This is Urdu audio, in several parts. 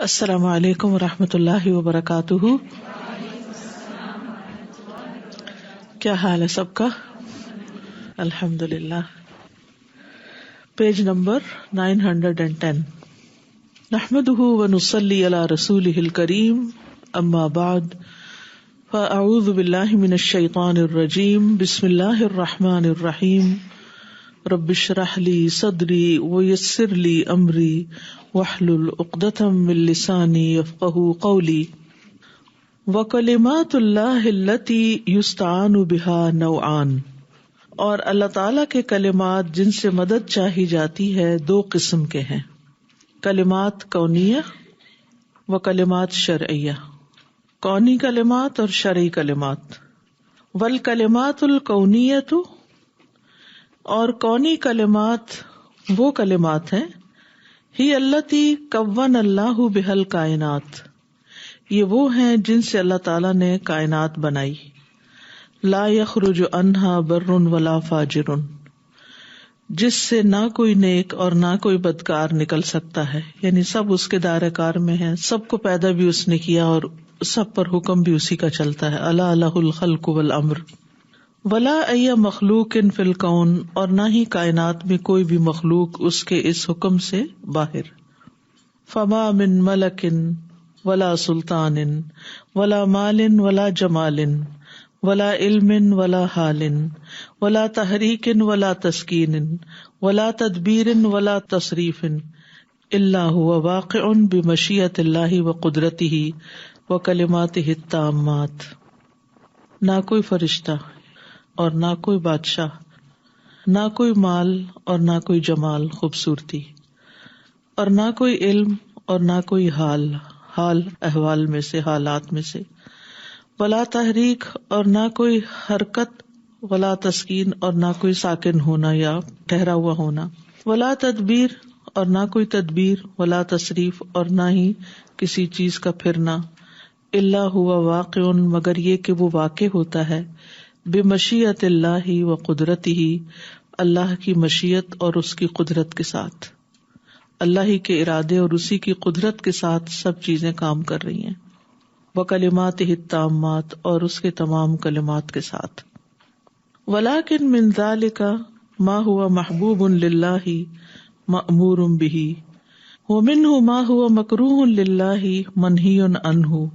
السلام علیکم ورحمۃ اللہ وبرکاتہ. کیا حال ہے سب کا؟ الحمد للہ. Page number 910. نحمده ونصلی علی رسولہ الکریم. اما بعد فاعوذ باللہ من الشیطان الرجیم. بسم اللہ الرحمن الرحیم. رب اشرح لی صدری ویسر لی امری واحلل عقدۃ من لسانی یفقہوا قولی. وکلمات اللہ التی یستعان بها نوعان. اور اللہ تعالیٰ کے کلمات جن سے مدد چاہی جاتی ہے دو قسم کے ہیں. کلمات کونیہ و کلمات شرعیہ. کونی کلمات اور شرعی کلمات. والکلمات الکونیۃ، اور کونی کلمات وہ کلمات ہیں ہی التی کون اللہ بها الکائنات، یہ وہ ہیں جن سے اللہ تعالیٰ نے کائنات بنائی. لا یخرج عنہا بر ولا فاجر، جس سے نہ کوئی نیک اور نہ کوئی بدکار نکل سکتا ہے. یعنی سب اس کے دائرہ کار میں ہیں، سب کو پیدا بھی اس نے کیا اور سب پر حکم بھی اسی کا چلتا ہے. الا لہ الخلق والامر. ولا ای مخلوق فی الکون، اور نہ ہی کائنات میں کوئی بھی مخلوق اس کے اس حکم سے باہر. فما من ملک ولا سلطان ولا مال ولا جمال ولا علم ولا حال ولا تحریک ولا تسکین ولا تدبیر ولا تصریف الا هو واقع بمشیۃ اللہ وقدرتہ وکلماتہ التامات. نہ کوئی فرشتہ اور نہ کوئی بادشاہ، نہ کوئی مال اور نہ کوئی جمال خوبصورتی، اور نہ کوئی علم اور نہ کوئی حال احوال میں سے، حالات میں سے. ولا تحریک، اور نہ کوئی حرکت. ولا تسکین، اور نہ کوئی ساکن ہونا یا ٹھہرا ہوا ہونا. ولا تدبیر، اور نہ کوئی تدبیر. ولا تصریف، اور نہ ہی کسی چیز کا پھرنا. الا ہوا واقع، مگر یہ کہ وہ واقع ہوتا ہے بمشیۃ اللہ و قدرتہ، اللہ کی مشیت اور اس کی قدرت کے ساتھ. اللہ ہی کے ارادے اور اسی کی قدرت کے ساتھ سب چیزیں کام کر رہی ہیں. وکلماتہ التامات، اور اس کے تمام کلمات کے ساتھ. ولکن من ذلک ما هو محبوب للہ مأمور بہ، ومنہ ما هو مکروہ للہ منہی عنہ.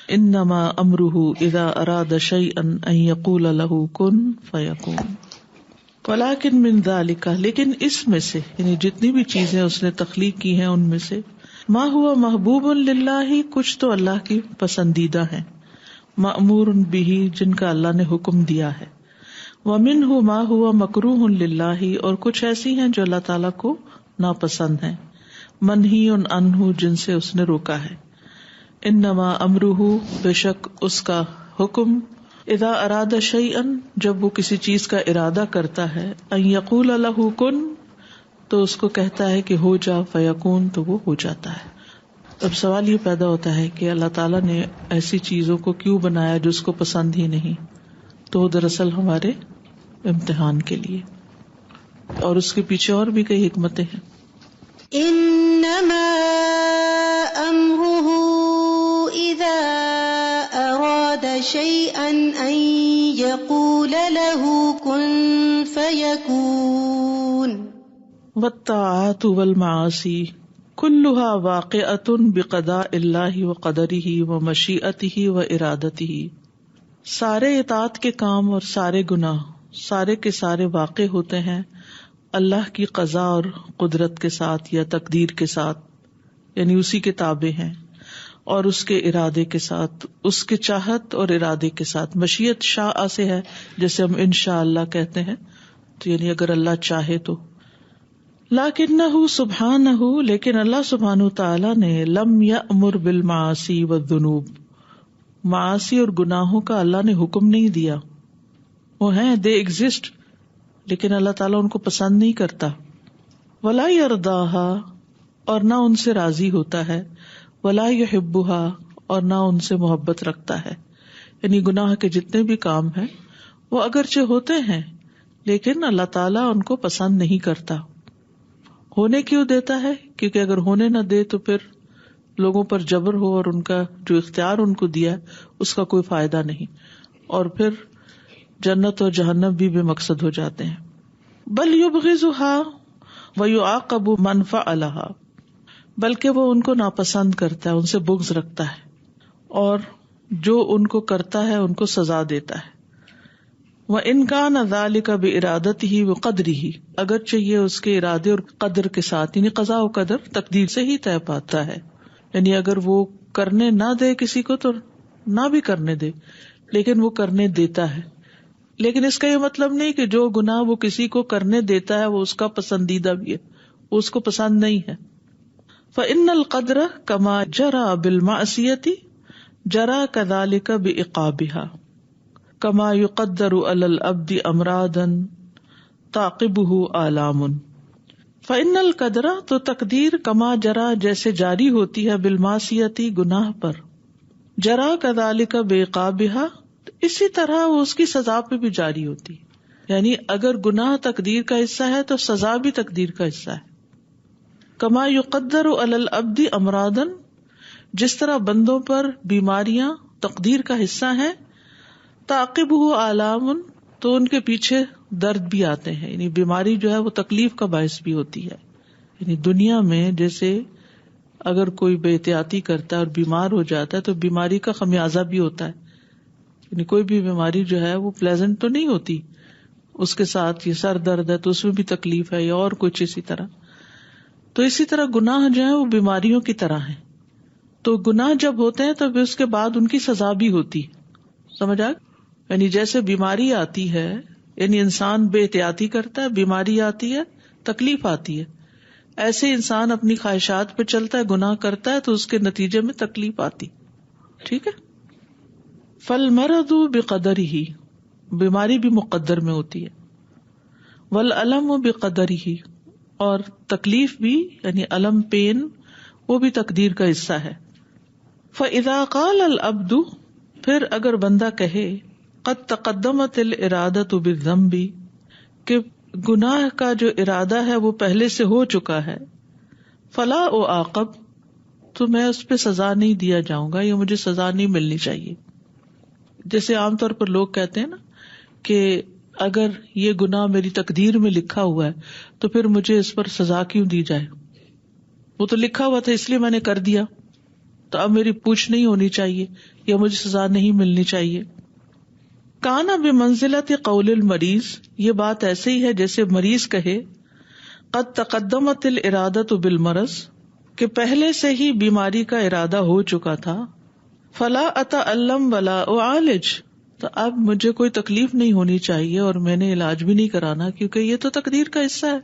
انما امرہ اذا اراد شیئا ان یقول له کن فیکون. ولکن من ذلک، لیکن اس میں سے، یعنی جتنی بھی چیزیں اس نے تخلیق کی ہیں ان میں سے، ما ہوا محبوب للہ، کچھ تو اللہ کی پسندیدہ ہیں. مأمور بہ، جن کا اللہ نے حکم دیا ہے. ومنہ ما ہوا مکروہ للہ، اور کچھ ایسی ہیں جو اللہ تعالیٰ کو ناپسند ہیں. منہی عنہ، جن سے اس نے روکا ہے. انما امرہ، بے شک اس کا حکم، اذا اراد شیئا، جب وہ کسی چیز کا ارادہ کرتا ہے، ان یقول له کن، تو اس کو کہتا ہے کہ ہو جا، فیکون، تو وہ ہو جاتا ہے. اب سوال یہ پیدا ہوتا ہے کہ اللہ تعالیٰ نے ایسی چیزوں کو کیوں بنایا جو اس کو پسند ہی نہیں؟ تو دراصل ہمارے امتحان کے لیے، اور اس کے پیچھے اور بھی کئی حکمتیں ہیں. انما امرہ اذا اراد شیئا ان یقول له کن فیکون. والطاعات والمعاصی کلها واقعۃ بقضاء اللہ وقدرہ ومشیئتہ وارادتہ. سارے اطاعت کے کام اور سارے گناہ سارے کے سارے واقع ہوتے ہیں اللہ کی قضاء اور قدرت کے ساتھ یا تقدیر کے ساتھ، یعنی اسی کے تابع ہیں، اور اس کے ارادے کے ساتھ، اس کے چاہت اور ارادے کے ساتھ. مشیت شاء سے ہے، جیسے ہم انشاءاللہ کہتے ہیں، تو یعنی اگر اللہ چاہے تو. لیکنہ سبحانہ، لیکن اللہ سبحانہ تعالی نے لم یأمر بالمعاصی والذنوب، معاصی اور گناہوں کا اللہ نے حکم نہیں دیا. وہ ہیں، دے ایگزسٹ، لیکن اللہ تعالیٰ ان کو پسند نہیں کرتا. ولا یرضاہا، اور نہ ان سے راضی ہوتا ہے. ولا یحبہا، اور نہ ان سے محبت رکھتا ہے. یعنی گناہ کے جتنے بھی کام ہیں وہ اگرچہ ہوتے ہیں لیکن اللہ تعالیٰ ان کو پسند نہیں کرتا. ہونے کیوں دیتا ہے؟ کیونکہ اگر ہونے نہ دے تو پھر لوگوں پر جبر ہو اور ان کا جو اختیار ان کو دیا ہے اس کا کوئی فائدہ نہیں، اور پھر جنت اور جہنم بھی بے مقصد ہو جاتے ہیں. بل یبغضها ویعاقب من فعلها، بلکہ وہ ان کو ناپسند کرتا ہے، ان سے بغض رکھتا ہے، اور جو ان کو کرتا ہے ان کو سزا دیتا ہے. وَإِنْ كَانَ ذَلِكَ بِإِرَادَتِهِ وَقَدْرِهِ، اگرچہ یہ اس کے ارادے اور قدر کے ساتھ، یعنی قضاء و قدر تقدیر سے ہی طے پاتا ہے. یعنی اگر وہ کرنے نہ دے کسی کو تو نہ بھی کرنے دے، لیکن وہ کرنے دیتا ہے. لیکن اس کا یہ مطلب نہیں کہ جو گناہ وہ کسی کو کرنے دیتا ہے وہ اس کا پسندیدہ بھی ہے، وہ اس کو پسند نہیں ہے. فَإِنَّ الْقَدْرَ كَمَا جَرَى بِالْمَعْصِيَةِ جَرَى كَذَلِكَ بِعِقَابِهَا كَمَا يُقَدَّرُ عَلَى الْعَبْدِ أَمْرَاضًا تَعْقِبُهُ آلَامٌ. فَإِنَّ الْقَدْرَ، تو تقدیر، کما جرا، جیسے جاری ہوتی ہے، بالمعصیتی، گناہ پر، جرا كذلك بعقابها، اسی طرح وہ اس کی سزا پہ بھی جاری ہوتی. یعنی اگر گناہ تقدیر کا حصہ ہے تو سزا بھی تقدیر کا حصہ ہے. کما یقدر علی العبد امراضا، جس طرح بندوں پر بیماریاں تقدیر کا حصہ ہیں، تعقبہ آلام، تو ان کے پیچھے درد بھی آتے ہیں. یعنی بیماری جو ہے وہ تکلیف کا باعث بھی ہوتی ہے. یعنی دنیا میں جیسے اگر کوئی بے احتیاطی کرتا ہے اور بیمار ہو جاتا ہے تو بیماری کا خمیازہ بھی ہوتا ہے. یعنی کوئی بھی بیماری جو ہے وہ پلیزنٹ تو نہیں ہوتی، اس کے ساتھ یہ سر درد ہے تو اس میں بھی تکلیف ہے، یا اور کچھ اسی طرح. تو اسی طرح گناہ جو ہے وہ بیماریوں کی طرح ہیں. تو گناہ جب ہوتے ہیں تو پھر اس کے بعد ان کی سزا بھی ہوتی. سمجھ آ؟ یعنی جیسے بیماری آتی ہے، یعنی انسان بے احتیاطی کرتا ہے، بیماری آتی ہے، تکلیف آتی ہے. ایسے انسان اپنی خواہشات پہ چلتا ہے، گناہ کرتا ہے تو اس کے نتیجے میں تکلیف آتی. ٹھیک ہے. فالمرض بقدرہ، بیماری بھی مقدر میں ہوتی ہے. والالم بقدرہ، اور تکلیف بھی، یعنی الم، پین، وہ بھی تقدیر کا حصہ ہے. فاذا قال العبد، پھر اگر بندہ کہے، قد تقدمت الارادۃ بالذنب، کہ گناہ کا جو ارادہ ہے وہ پہلے سے ہو چکا ہے، فلا اعاقب، تو میں اس پہ سزا نہیں دیا جاؤں گا، یا مجھے سزا نہیں ملنی چاہیے. جیسے عام طور پر لوگ کہتے ہیں نا کہ اگر یہ گناہ میری تقدیر میں لکھا ہوا ہے تو پھر مجھے اس پر سزا کیوں دی جائے، وہ تو لکھا ہوا تھا اس لیے میں نے کر دیا، تو اب میری پوچھ نہیں ہونی چاہیے یا مجھے سزا نہیں ملنی چاہیے. کانا بمنزلت قول المریض، یہ بات ایسے ہی ہے جیسے مریض کہے، قد تقدمت الارادۃ بالمرض، کہ پہلے سے ہی بیماری کا ارادہ ہو چکا تھا، فلا اتعلم ولا اعالج، تو اب مجھے کوئی تکلیف نہیں ہونی چاہیے اور میں نے علاج بھی نہیں کرانا، کیونکہ یہ تو تقدیر کا حصہ ہے،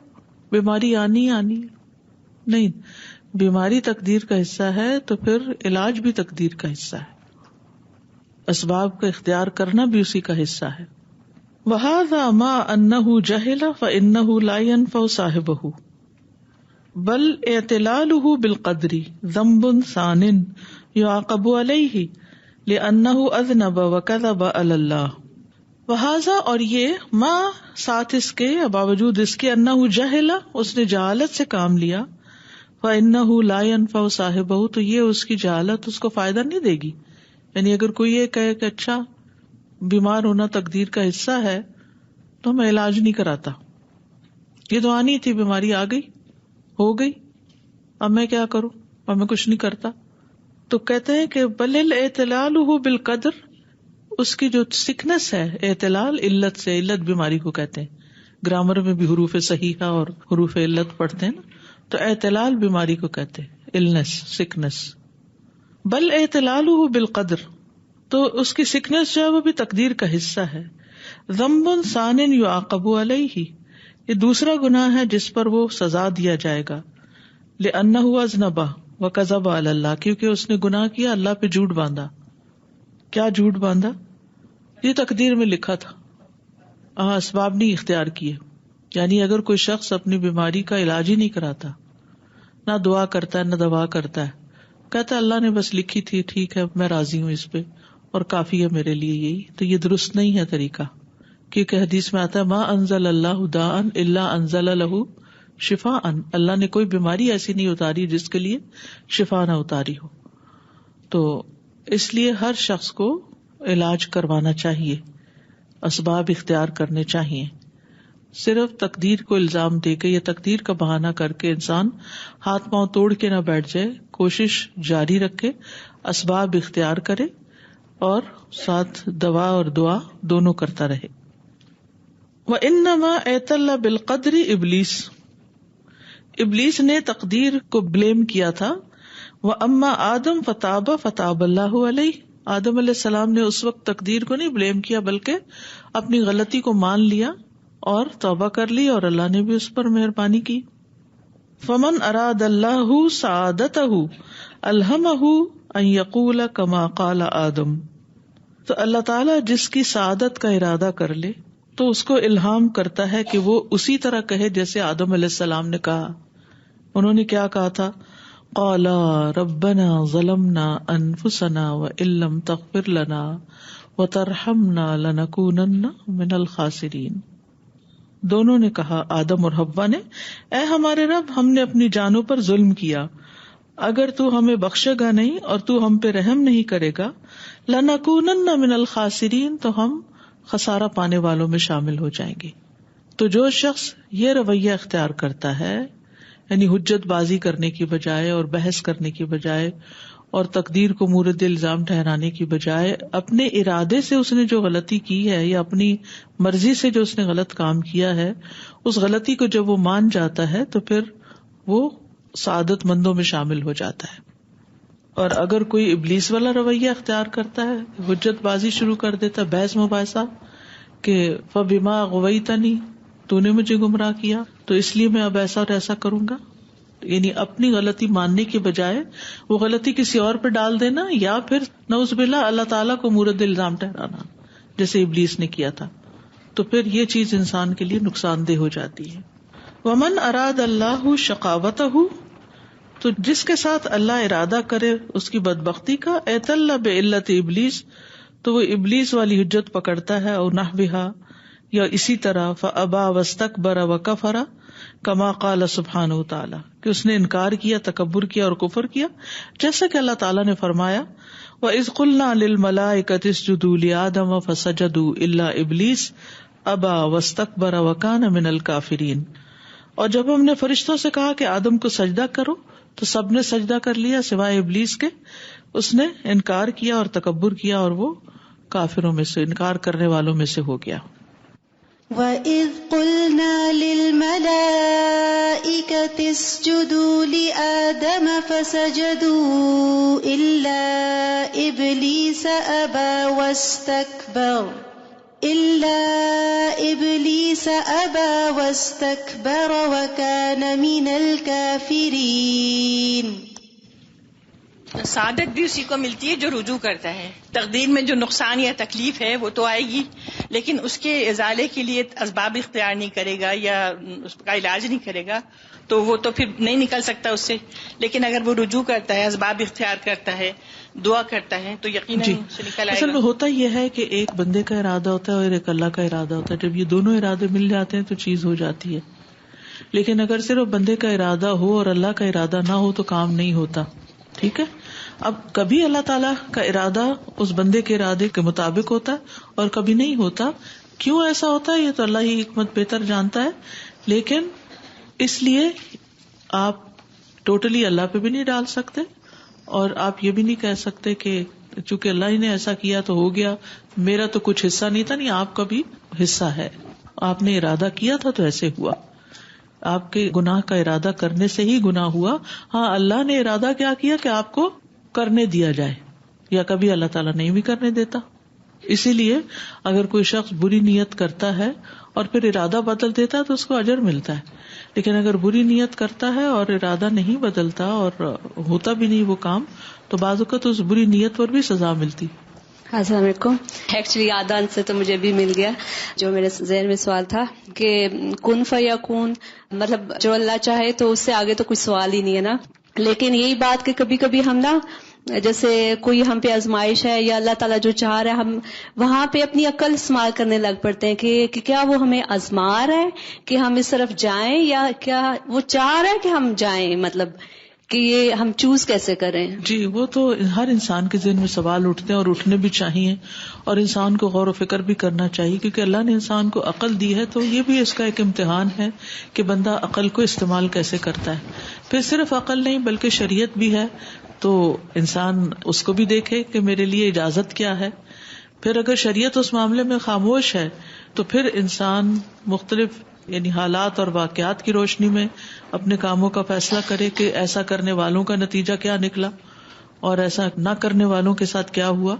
بیماری آنی نہیں. بیماری تقدیر کا حصہ ہے تو پھر علاج بھی تقدیر کا حصہ ہے، اسباب کا اختیار کرنا بھی اسی کا حصہ ہے. وَهَذَا مَا أَنَّهُ جَهِلَ فَإِنَّهُ لَا يَنْفَعُ صَاحِبَهُ بل اعتلالہ بالقدر ذنب ثان یعاقب علیہ لأنہ اذنب وکذب علی اللہ. وہذا، اور یہ، ما، ساتھ اس کے، باوجود اس کے، انہ جہل، اس نے جہالت سے کام لیا، فإنہ لا ينفع صاحبہ، تو یہ اس کی جہالت اس کو فائدہ نہیں دے گی. یعنی اگر کوئی یہ کہے کہ اچھا بیمار ہونا تقدیر کا حصہ ہے تو میں علاج نہیں کراتا، یہ تو آنی تھی، بیماری آ گئی، ہو گئی، اب میں کیا کروں، اب میں کچھ نہیں کرتا. تو کہتے ہیں کہ بل الاعتلال بالقدر، اس کی جو سکنس ہے، اعتلال علت سے، علت بیماری کو کہتے ہیں. گرامر میں بھی حروف صحیحہ اور حروف علت پڑھتے ہیں نا، تو اعتلال بیماری کو کہتے ہیں، النس، سکنس. بل اعتلالہ بالقدر، تو اس کی سکنس جو ہے وہ بھی تقدیر کا حصہ ہے. ذنب ثان یعاقب علیہ، یہ دوسرا گناہ ہے جس پر وہ سزا دیا جائے گا. لأنہ اذنب وکذب علی اللہ، کیونکہ اس نے گناہ کیا، اللہ پہ جھوٹ باندھا. کیا جھوٹ باندھا؟ یہ تقدیر میں لکھا تھا، اسباب نہیں اختیار کیے. یعنی اگر کوئی شخص اپنی بیماری کا علاج ہی نہیں کراتا، نہ دعا کرتا ہے نہ دوا کرتا ہے، کہتا ہے اللہ نے بس لکھی تھی، ٹھیک ہے میں راضی ہوں اس پہ اور کافی ہے میرے لیے یہی، تو یہ درست نہیں ہے طریقہ. کیونکہ حدیث میں آتا ہے ما انزل اللہ داء الا انزل لہ شفاء، اللہ نے کوئی بیماری ایسی نہیں اتاری جس کے لیے شفا نہ اتاری ہو. تو اس لیے ہر شخص کو علاج کروانا چاہیے، اسباب اختیار کرنے چاہیے. صرف تقدیر کو الزام دے کے یا تقدیر کا بہانہ کر کے انسان ہاتھ پاؤں توڑ کے نہ بیٹھ جائے، کوشش جاری رکھے، اسباب اختیار کرے اور ساتھ دوا اور دعا دونوں کرتا رہے. وَإِنَّمَا اعْتَلَّ بِالْقَدْرِ ابلیس نے تقدیر کو بلیم کیا تھا. وَأَمَّا آدم فَتَابَ فَتَابَ اللَّهُ عَلَيْهِ، آدم علیہ السلام نے اس وقت تقدیر کو نہیں بلیم کیا بلکہ اپنی غلطی کو مان لیا اور توبہ کر لی اور اللہ نے بھی اس پر مہربانی کی. فَمَنْ أَرَادَ اللَّهُ سَعَادَتَهُ أَلْهَمَهُ أَنْ يَقُولَ كَمَا قَالَ آدم، تو اللہ تعالیٰ جس کی سعادت کا ارادہ کر لے تو اس کو الہام کرتا ہے کہ وہ اسی طرح کہے جیسے آدم علیہ السلام نے کہا. انہوں نے کیا کہا تھا؟ قالا ربنا ظلمنا انفسنا وان لم تغفر لنا وترحمنا لنکونن من الخاسرین. دونوں نے کہا، آدم اور حوا نے، اے ہمارے رب، ہم نے اپنی جانوں پر ظلم کیا، اگر تو ہمیں بخشے گا نہیں اور تو ہم پہ رحم نہیں کرے گا، لنکونن من الخاسرین، تو ہم خسارہ پانے والوں میں شامل ہو جائیں گے. تو جو شخص یہ رویہ اختیار کرتا ہے، یعنی حجت بازی کرنے کی بجائے اور بحث کرنے کی بجائے اور تقدیر کو مورد الزام ٹھہرانے کی بجائے اپنے ارادے سے اس نے جو غلطی کی ہے یا اپنی مرضی سے جو اس نے غلط کام کیا ہے، اس غلطی کو جب وہ مان جاتا ہے تو پھر وہ سعادت مندوں میں شامل ہو جاتا ہے. اور اگر کوئی ابلیس والا رویہ اختیار کرتا ہے، حجت بازی شروع کر دیتا ہے، بحث مباحثہ کہ فبما اغویتنی، تو نے مجھے گمراہ کیا تو اس لیے میں اب ایسا اور ایسا کروں گا، یعنی اپنی غلطی ماننے کی بجائے وہ غلطی کسی اور پہ ڈال دینا یا پھر نعوذ باللہ اللہ تعالیٰ کو مورد الزام ٹھہرانا جیسے ابلیس نے کیا تھا، تو پھر یہ چیز انسان کے لیے نقصان دہ ہو جاتی ہے. ومن اراد اللہ شقاوتہ، تو جس کے ساتھ اللہ ارادہ کرے اس کی بدبختی کا، اعتل بعلت ابلیس، تو وہ ابلیس والی حجت پکڑتا ہے، اور نحوہا، یا اسی طرح فابا واستکبر وکفر کما قال سبحانہ وتعالی، کہ اس نے انکار کیا، تکبر کیا اور کفر کیا، جیسا کہ اللہ تعالیٰ نے فرمایا وَإِذْ قُلْنَا لِلْمَلَائِكَةِ اسْجُدُوا لِآدَمَ فَسَجَدُوا إِلَّا إِبْلِيسَ أَبَى وَاسْتَكْبَرَ وَكَانَ مِنَ الْكَافِرِينَ، اور جب ہم نے فرشتوں سے کہا کہ آدم کو سجدہ کرو تو سب نے سجدہ کر لیا سوائے ابلیس کے، اس نے انکار کیا اور تکبر کیا اور وہ کافروں میں سے، انکار کرنے والوں میں سے ہو گیا. وَإِذْ قُلْنَا لِلْمَلَائِكَةِ اسْجُدُوا لِآدَمَ فَسَجَدُوا إِلَّا إِبْلِيسَ أَبَى وَاسْتَكْبَرَ وَكَانَ مِنَ الْكَافِرِينَ. سعادت بھی اسی کو ملتی ہے جو رجوع کرتا ہے. تقدیر میں جو نقصان یا تکلیف ہے وہ تو آئے گی، لیکن اس کے ازالے کے لیے اسباب اختیار نہیں کرے گا یا اس کا علاج نہیں کرے گا تو وہ تو پھر نہیں نکل سکتا اس سے. لیکن اگر وہ رجوع کرتا ہے، اسباب اختیار کرتا ہے، دعا کرتا ہے تو یقیناً سے نکل آئے گا. اصل میں ہوتا یہ ہے کہ ایک بندے کا ارادہ ہوتا ہے اور ایک اللہ کا ارادہ ہوتا ہے. جب یہ دونوں ارادے مل جاتے ہیں تو چیز ہو جاتی ہے. لیکن اگر صرف بندے کا ارادہ ہو اور اللہ کا ارادہ نہ ہو تو کام نہیں ہوتا. ٹھیک ہے، اب کبھی اللہ تعالیٰ کا ارادہ اس بندے کے ارادے کے مطابق ہوتا ہے اور کبھی نہیں ہوتا. کیوں ایسا ہوتا ہے یہ تو اللہ ہی حکمت بہتر جانتا ہے. لیکن اس لیے آپ ٹوٹلی اللہ پہ بھی نہیں ڈال سکتے اور آپ یہ بھی نہیں کہہ سکتے کہ چونکہ اللہ ہی نے ایسا کیا تو ہو گیا، میرا تو کچھ حصہ نہیں تھا. نہیں، آپ کا بھی حصہ ہے. آپ نے ارادہ کیا تھا تو ایسے ہوا. آپ کے گناہ کا ارادہ کرنے سے ہی گناہ ہوا. ہاں، اللہ نے ارادہ کیا کیا کہ آپ کو کرنے دیا جائے، یا کبھی اللہ تعالیٰ نہیں بھی کرنے دیتا. اسی لیے اگر کوئی شخص بری نیت کرتا ہے اور پھر ارادہ بدل دیتا ہے تو اس کو اجر ملتا ہے. لیکن اگر بری نیت کرتا ہے اور ارادہ نہیں بدلتا اور ہوتا بھی نہیں وہ کام، تو بعض اوقات اس بری نیت پر بھی سزا ملتی. السلام علیکم. ایکچولی آدان سے تو مجھے بھی مل گیا جو میرے ذہن میں سوال تھا کہ کن فیکون، مطلب جو اللہ چاہے تو اس سے آگے تو کوئی سوال ہی نہیں ہے نا. لیکن یہی بات کہ کبھی کبھی ہم نا جیسے کوئی ہم پہ آزمائش ہے یا اللہ تعالیٰ جو چاہ رہا ہے، ہم وہاں پہ اپنی عقل استعمال کرنے لگ پڑتے ہیں کہ کیا وہ ہمیں آزما رہا ہے کہ ہم اس طرف جائیں، یا کیا وہ چاہ رہا ہے کہ ہم جائیں، مطلب کہ یہ ہم چوز کیسے کریں؟ جی وہ تو ہر انسان کے ذہن میں سوال اٹھتے ہیں اور اٹھنے بھی چاہیے، اور انسان کو غور و فکر بھی کرنا چاہیے، کیونکہ اللہ نے انسان کو عقل دی ہے تو یہ بھی اس کا ایک امتحان ہے کہ بندہ عقل کو استعمال کیسے کرتا ہے. پھر صرف عقل نہیں بلکہ شریعت بھی ہے، تو انسان اس کو بھی دیکھے کہ میرے لیے اجازت کیا ہے. پھر اگر شریعت اس معاملے میں خاموش ہے تو پھر انسان مختلف یعنی حالات اور واقعات کی روشنی میں اپنے کاموں کا فیصلہ کرے کہ ایسا کرنے والوں کا نتیجہ کیا نکلا اور ایسا نہ کرنے والوں کے ساتھ کیا ہوا.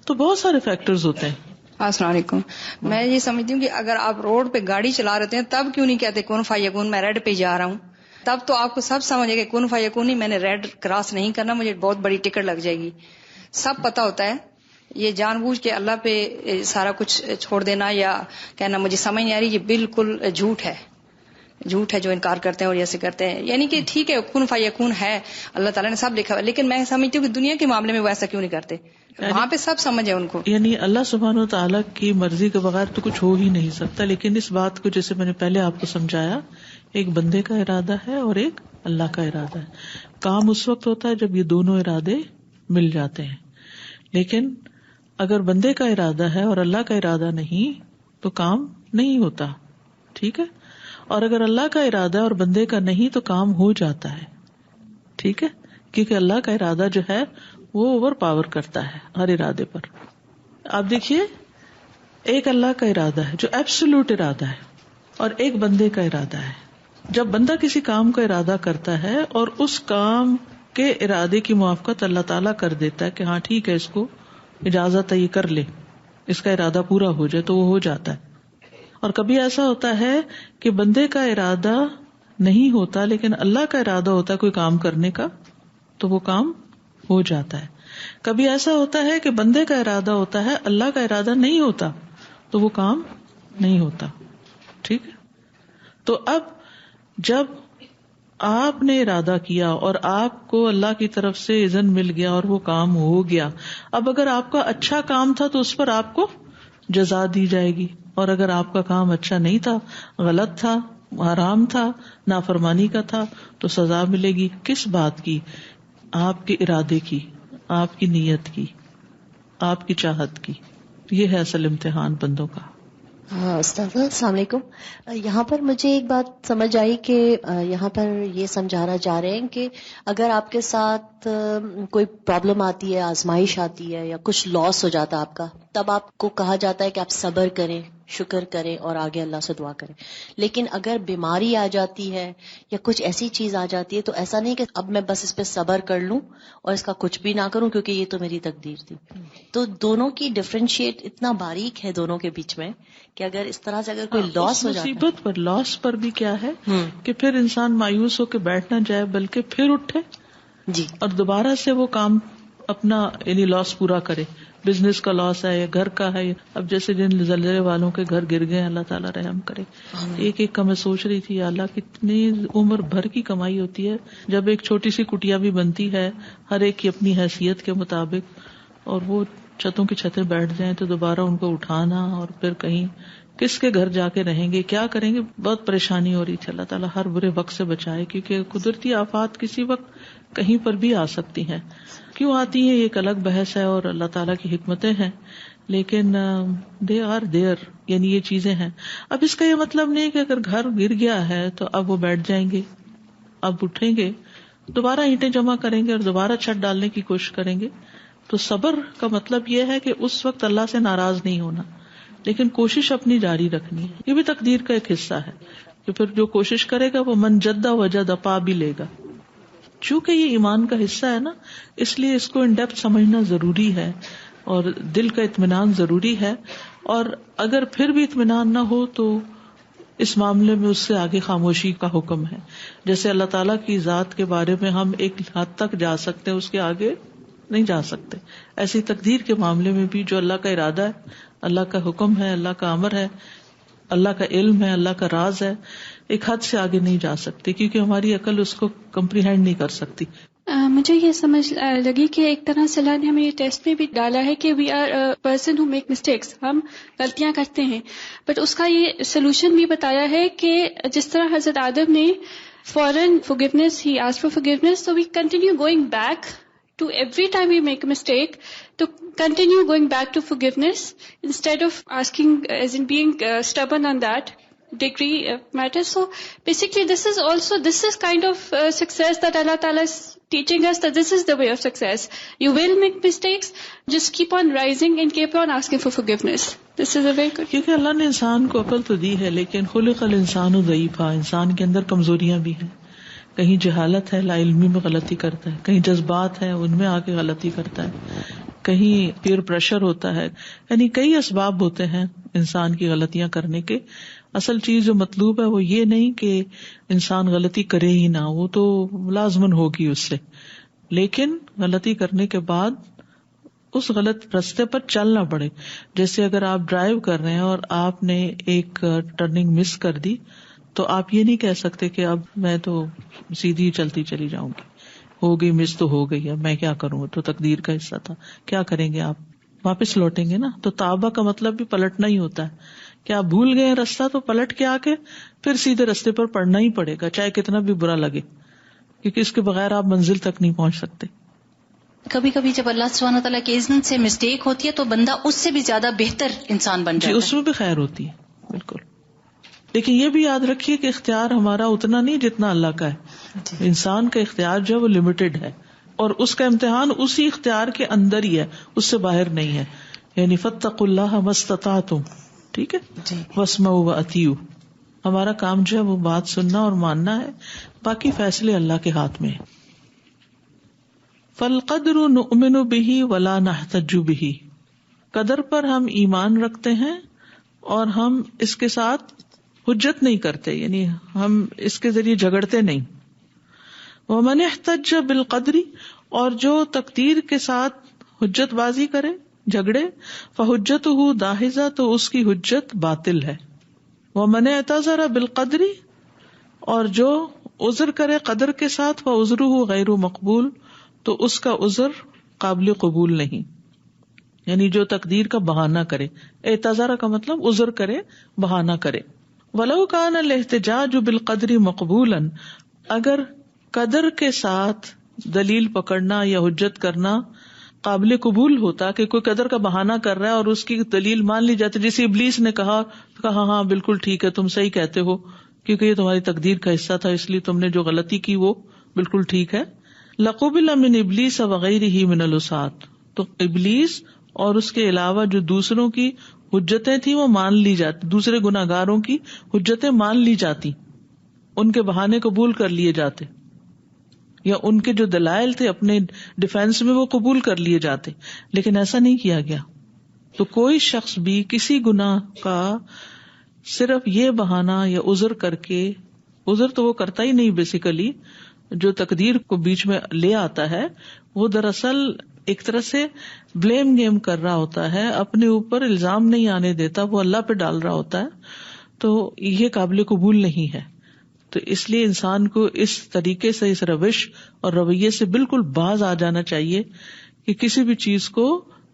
تو بہت سارے فیکٹرز ہوتے ہیں. السلام علیکم. میں یہ سمجھتی ہوں کہ اگر آپ روڈ پہ گاڑی چلا رہے ہیں تب کیوں نہیں کہتے کن فیکون میں ریڈ پہ جا رہا ہوں؟ تب تو آپ کو سب سمجھے کہ کن فیکون نہیں، میں نے ریڈ کراس نہیں کرنا، مجھے بہت بڑی ٹکٹ لگ جائے گی. سب پتا ہوتا ہے. یہ جان بوجھ کے اللہ پہ سارا کچھ چھوڑ دینا یا کہنا مجھے سمجھ نہیں آ رہی، یہ بالکل جھوٹ ہے. جھوٹ ہے جو انکار کرتے ہیں اور ایسے کرتے ہیں. یعنی کہ ٹھیک ہے کن فیکون ہے، اللہ تعالیٰ نے سب لکھا ہوا، لیکن میں سمجھتی ہوں کہ دنیا کے معاملے میں وہ ایسا کیوں نہیں کرتے؟ وہاں پہ سب سمجھ ہے ان کو. یعنی اللہ سبحانہ و تعالیٰ کی مرضی کے بغیر تو کچھ ہو ہی نہیں سکتا. لیکن اس بات کو جیسے میں نے پہلے آپ کو سمجھایا، ایک بندے کا ارادہ ہے اور ایک اللہ کا ارادہ ہے. کام اس وقت ہوتا ہے جب یہ دونوں ارادے مل جاتے ہیں. لیکن اگر بندے کا ارادہ ہے اور اللہ کا ارادہ نہیں تو کام نہیں ہوتا. ٹھیک ہے. اور اگر اللہ کا ارادہ اور بندے کا نہیں تو کام ہو جاتا ہے. ٹھیک ہے. کیونکہ اللہ کا ارادہ جو ہے وہ اوور پاور کرتا ہے ہر ارادے پر. آپ دیکھیے، ایک اللہ کا ارادہ ہے جو ایبسولوٹ ارادہ ہے اور ایک بندے کا ارادہ ہے. جب بندہ کسی کام کا ارادہ کرتا ہے اور اس کام کے ارادے کی موافقت اللہ تعالیٰ کر دیتا ہے کہ ہاں ٹھیک ہے، اس کو اجازت ہے یہ کر لے، اس کا ارادہ پورا ہو جائے، تو وہ ہو جاتا ہے. اور کبھی ایسا ہوتا ہے کہ بندے کا ارادہ نہیں ہوتا لیکن اللہ کا ارادہ ہوتا ہے کوئی کام کرنے کا، تو وہ کام ہو جاتا ہے. کبھی ایسا ہوتا ہے کہ بندے کا ارادہ ہوتا ہے، اللہ کا ارادہ نہیں ہوتا، تو وہ کام نہیں ہوتا. ٹھیک ہے. تو اب جب آپ نے ارادہ کیا اور آپ کو اللہ کی طرف سے اذن مل گیا اور وہ کام ہو گیا، اب اگر آپ کا اچھا کام تھا تو اس پر آپ کو جزا دی جائے گی، اور اگر آپ کا کام اچھا نہیں تھا، غلط تھا، حرام تھا، نافرمانی کا تھا، تو سزا ملے گی. کس بات کی؟ آپ کے ارادے کی، آپ کی نیت کی، آپ کی چاہت کی. یہ ہے اصل امتحان بندوں کا. استاذہ السلام علیکم. یہاں پر مجھے ایک بات سمجھ آئی کہ یہاں پر یہ سمجھانا چاہ رہے ہیں کہ اگر آپ کے ساتھ کوئی پرابلم آتی ہے، آزمائش آتی ہے یا کچھ لاس ہو جاتا ہے آپ کا، تب آپ کو کہا جاتا ہے کہ آپ صبر کریں، شکر کریں اور آگے اللہ سے دعا کریں. لیکن اگر بیماری آ جاتی ہے یا کچھ ایسی چیز آ جاتی ہے تو ایسا نہیں کہ اب میں بس اس پہ صبر کر لوں اور اس کا کچھ بھی نہ کروں کیونکہ یہ تو میری تقدیر تھی. تو دونوں کی ڈفرینشیٹ اتنا باریک ہے دونوں کے بیچ میں کہ اگر اس طرح سے اگر کوئی لاس ہو جاتا ہے، مصیبت پر لاس پر بھی کیا ہے کہ پھر انسان مایوس ہو کے بیٹھ نہ جائے بلکہ پھر اٹھے جی اور دوبارہ سے وہ کام اپنا یعنی لاس پورا کرے. بزنس کا لاس ہے یا گھر کا ہے. اب جیسے جن زلزلے والوں کے گھر گر گئے، اللہ تعالیٰ رحم کرے. ایک ایک کا میں سوچ رہی تھی، اللہ کتنی عمر بھر کی کمائی ہوتی ہے جب ایک چھوٹی سی کٹیا بھی بنتی ہے ہر ایک کی اپنی حیثیت کے مطابق، اور وہ چھتوں کی چھتیں بیٹھ جائیں تو دوبارہ ان کو اٹھانا اور پھر کہیں کس کے گھر جا کے رہیں گے، کیا کریں گے. بہت پریشانی ہو رہی تھی. اللہ تعالیٰ ہر برے وقت سے بچائے، کیونکہ قدرتی آفات کسی وقت کہیں پر بھی آ سکتی ہیں. کیوں آتی ہیں یہ ایک الگ بحث ہے اور اللہ تعالیٰ کی حکمتیں ہیں، لیکن دے آر دیئر، یعنی یہ چیزیں ہیں. اب اس کا یہ مطلب نہیں کہ اگر گھر گر گیا ہے تو اب وہ بیٹھ جائیں گے، اب اٹھیں گے، دوبارہ اینٹیں جمع کریں گے اور دوبارہ چھت ڈالنے کی کوشش کریں گے. تو صبر کا مطلب یہ ہے کہ اس وقت اللہ سے ناراض نہیں ہونا، لیکن کوشش اپنی جاری رکھنی ہے. یہ بھی تقدیر کا ایک حصہ ہے کہ پھر جو کوشش کرے گا وہ من جدہ وجدہ پا بھی لے گا. چونکہ یہ ایمان کا حصہ ہے نا، اس لیے اس کو ان ڈیپتھ سمجھنا ضروری ہے اور دل کا اطمینان ضروری ہے. اور اگر پھر بھی اطمینان نہ ہو تو اس معاملے میں اس سے آگے خاموشی کا حکم ہے. جیسے اللہ تعالیٰ کی ذات کے بارے میں ہم ایک حد تک جا سکتے ہیں، اس کے آگے نہیں جا سکتے. ایسی تقدیر کے معاملے میں بھی جو اللہ کا ارادہ ہے، اللہ کا حکم ہے، اللہ کا امر ہے، اللہ کا علم ہے، اللہ کا راز ہے، ایک حد سے آگے نہیں جا سکتے کیونکہ ہماری عقل اس کو کمپریہینڈ نہیں کر سکتی. مجھے یہ سمجھ لگی کہ ایک طرح سے اللہ نے ہمیں یہ ٹیسٹ میں بھی ڈالا ہے کہ we are person who make mistakes, ہم غلطیاں کرتے ہیں، بٹ اس کا یہ سولوشن بھی بتایا ہے کہ جس طرح حضرت آدم نے فوراً forgiveness he asked for forgiveness, so we continue going back to every time we make a mistake to continue going back to forgiveness instead of asking as in being stubborn on that degree of matter. So basically this is kind of success that Allah Ta'ala is teaching us, that this is the way of success. You will make mistakes, just keep on rising and keep on asking for forgiveness. This is a very good. کیونکہ اللہ نے انسان کو عقل تو دی ہے، لیکن خلق الانسان ضعیفا، انسان کے اندر کمزوریاں بھی ہیں، کہیں جہالت ہے، لا علمی میں غلطی کرتا ہے، کہیں جذبات ہیں ان میں آ کے غلطی کرتا ہے، کہیں پیئر پریشر ہوتا ہے، یعنی کئی اسباب ہوتے ہیں انسان کی غلطیاں کرنے کے. اصل چیز جو مطلوب ہے وہ یہ نہیں کہ انسان غلطی کرے ہی نہ، وہ تو لازمن ہوگی اس سے، لیکن غلطی کرنے کے بعد اس غلط رستے پر چلنا پڑے. جیسے اگر آپ ڈرائیو کر رہے ہیں اور آپ نے ایک ٹرننگ مس کر دی تو آپ یہ نہیں کہہ سکتے کہ اب میں تو سیدھی چلتی چلی جاؤں گی، ہو گئی مس تو ہو گئی، اب میں کیا کروں، تو تقدیر کا حصہ تھا. کیا کریں گے؟ آپ واپس لوٹیں گے نا. تو توبہ کا مطلب بھی پلٹنا ہی ہوتا ہے کہ آپ بھول گئے رستہ تو پلٹ کے آ کے پھر سیدھے رستے پر پڑنا ہی پڑے گا، چاہے کتنا بھی برا لگے، کیونکہ اس کے بغیر آپ منزل تک نہیں پہنچ سکتے. کبھی کبھی جب اللہ سبحانہ تعالیٰ کے اذن سے مسٹیک ہوتی ہے تو بندہ اس سے بھی زیادہ بہتر انسان بن جاتا ہے. اس میں بھی خیر ہوتی ہے بالکل. لیکن یہ بھی یاد رکھیے کہ اختیار ہمارا اتنا نہیں جتنا اللہ کا ہے. انسان کا اختیار جو ہے وہ لمیٹڈ ہے، اور اس کا امتحان اسی اختیار کے اندر ہی ہے، اس سے باہر نہیں ہے. یعنی فاتقوا اللہ ما استطعتم، ٹھیک ہے، واسمعوا واطیعوا. ہمارا کام جو ہے وہ بات سننا اور ماننا ہے، باقی فیصلے اللہ کے ہاتھ میں ہیں. فالقدر نؤمن به ولا نحتج به، قدر پر ہم ایمان رکھتے ہیں اور ہم اس کے ساتھ حجت نہیں کرتے، یعنی ہم اس کے ذریعے جھگڑتے نہیں. ومن احتج بالقدر، اور جو تقدیر کے ساتھ حجت بازی کرے، جھگڑے، فحجتہ داحضہ، تو اس کی حجت باطل ہے. ومن اعتذر بالقدر، اور جو عذر کرے قدر کے ساتھ، فعذرہ غیر مقبول، تو اس کا عذر قابل قبول نہیں. یعنی جو تقدیر کا بہانہ کرے، اعتذار کا مطلب عذر کرے، بہانہ کرے. ولو کان الاحتجاج بالقدر مقبولا، اگر قدر کے ساتھ دلیل پکڑنا یا حجت کرنا قابل قبول ہوتا، کہ کوئی قدر کا بہانہ کر رہا ہے اور اس کی دلیل مان لی جاتی، جیسے ابلیس نے کہا ہاں بالکل ٹھیک ہے، تم صحیح کہتے ہو، کیونکہ یہ تمہاری تقدیر کا حصہ تھا، اس لیے تم نے جو غلطی کی وہ بالکل ٹھیک ہے. لقبل من ابلیس وغیرہ من الوسعات، تو ابلیس اور اس کے علاوہ جو دوسروں کی حجتیں تھیں وہ مان لی جاتی، دوسرے گناہگاروں کی حجتیں مان لی جاتی، ان کے بہانے قبول کر لیے جاتے، یا ان کے جو دلائل تھے اپنے ڈیفینس میں وہ قبول کر لیے جاتے. لیکن ایسا نہیں کیا گیا. تو کوئی شخص بھی کسی گناہ کا صرف یہ بہانہ یا عذر کر کے، عذر تو وہ کرتا ہی نہیں بیسیکلی، جو تقدیر کو بیچ میں لے آتا ہے وہ دراصل ایک طرح سے بلیم گیم کر رہا ہوتا ہے، اپنے اوپر الزام نہیں آنے دیتا، وہ اللہ پہ ڈال رہا ہوتا ہے. تو یہ قابل قبول نہیں ہے. تو اس لیے انسان کو اس طریقے سے، اس روش اور رویے سے بالکل باز آ جانا چاہیے کہ کسی بھی چیز کو،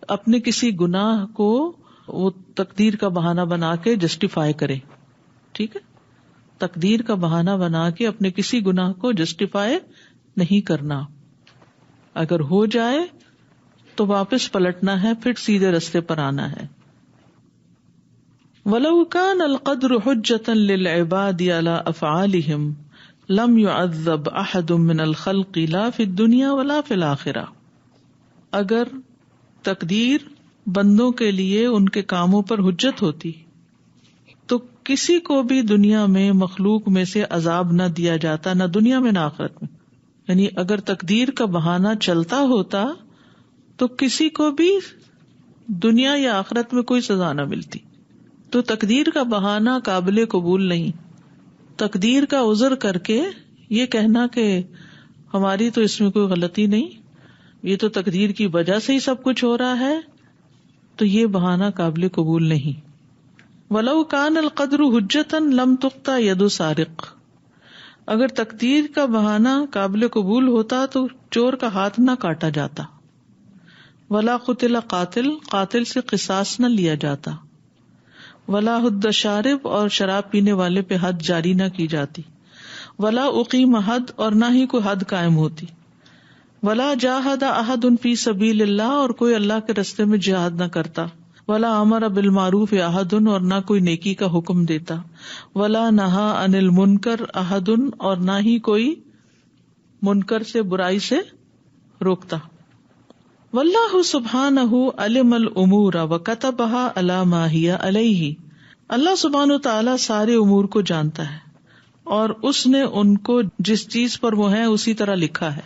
اپنے کسی گناہ کو وہ تقدیر کا بہانہ بنا کے جسٹیفائی کرے. ٹھیک ہے، تقدیر کا بہانہ بنا کے اپنے کسی گناہ کو جسٹیفائی نہیں کرنا. اگر ہو جائے تو واپس پلٹنا ہے، پھر سیدھے رستے پر آنا ہے. وَلَوْ كَانَ الْقَدْرُ حُجَّةً لِلْعِبَادِ عَلَىٰ أَفْعَالِهِمْ لَمْ يُعَذَّبْ أَحَدٌ مِّنَ الْخَلْقِ لَا فِي الدُّنْيَا وَلَا فِي الْآخِرَةِ، اگر تقدیر بندوں کے لیے ان کے کاموں پر حجت ہوتی تو کسی کو بھی دنیا میں مخلوق میں سے عذاب نہ دیا جاتا، نہ دنیا میں نہ آخرت میں. یعنی اگر تقدیر کا بہانہ چلتا ہوتا تو کسی کو بھی دنیا یا آخرت میں کوئی سزا نہ ملتی. تو تقدیر کا بہانہ قابل قبول نہیں. تقدیر کا عذر کر کے یہ کہنا کہ ہماری تو اس میں کوئی غلطی نہیں، یہ تو تقدیر کی وجہ سے ہی سب کچھ ہو رہا ہے، تو یہ بہانہ قابل قبول نہیں. وَلَوْ كَانَ الْقَدْرُ حُجَّةً لَمْ تُقْطَعْ يَدُ سَارِقٍ، اگر تقدیر کا بہانہ قابل قبول ہوتا تو چور کا ہاتھ نہ کاٹا جاتا. ولا قتل قاتل، قاتل سے قصاص نہ لیا جاتا. ولا حد شارب، اور شراب پینے والے پہ حد جاری نہ کی جاتی. ولا اقیم حد، اور نہ ہی کوئی حد قائم ہوتی. ولا جاہد احد فی سبیل اللہ، اور کوئی اللہ کے رستے میں جہاد نہ کرتا. ولا امر بالمعروف احد، اور نہ کوئی نیکی کا حکم دیتا. ولا نہا عن المنکر احد، اور نہ ہی کوئی منکر سے، برائی سے روکتا. واللہ سبحانہ علم الامور وکتبها علی ما ہی علیہ، اللہ سبحانہ وتعالی سارے امور کو جانتا ہے اور اس نے ان کو جس چیز پر وہ ہیں اسی طرح لکھا ہے.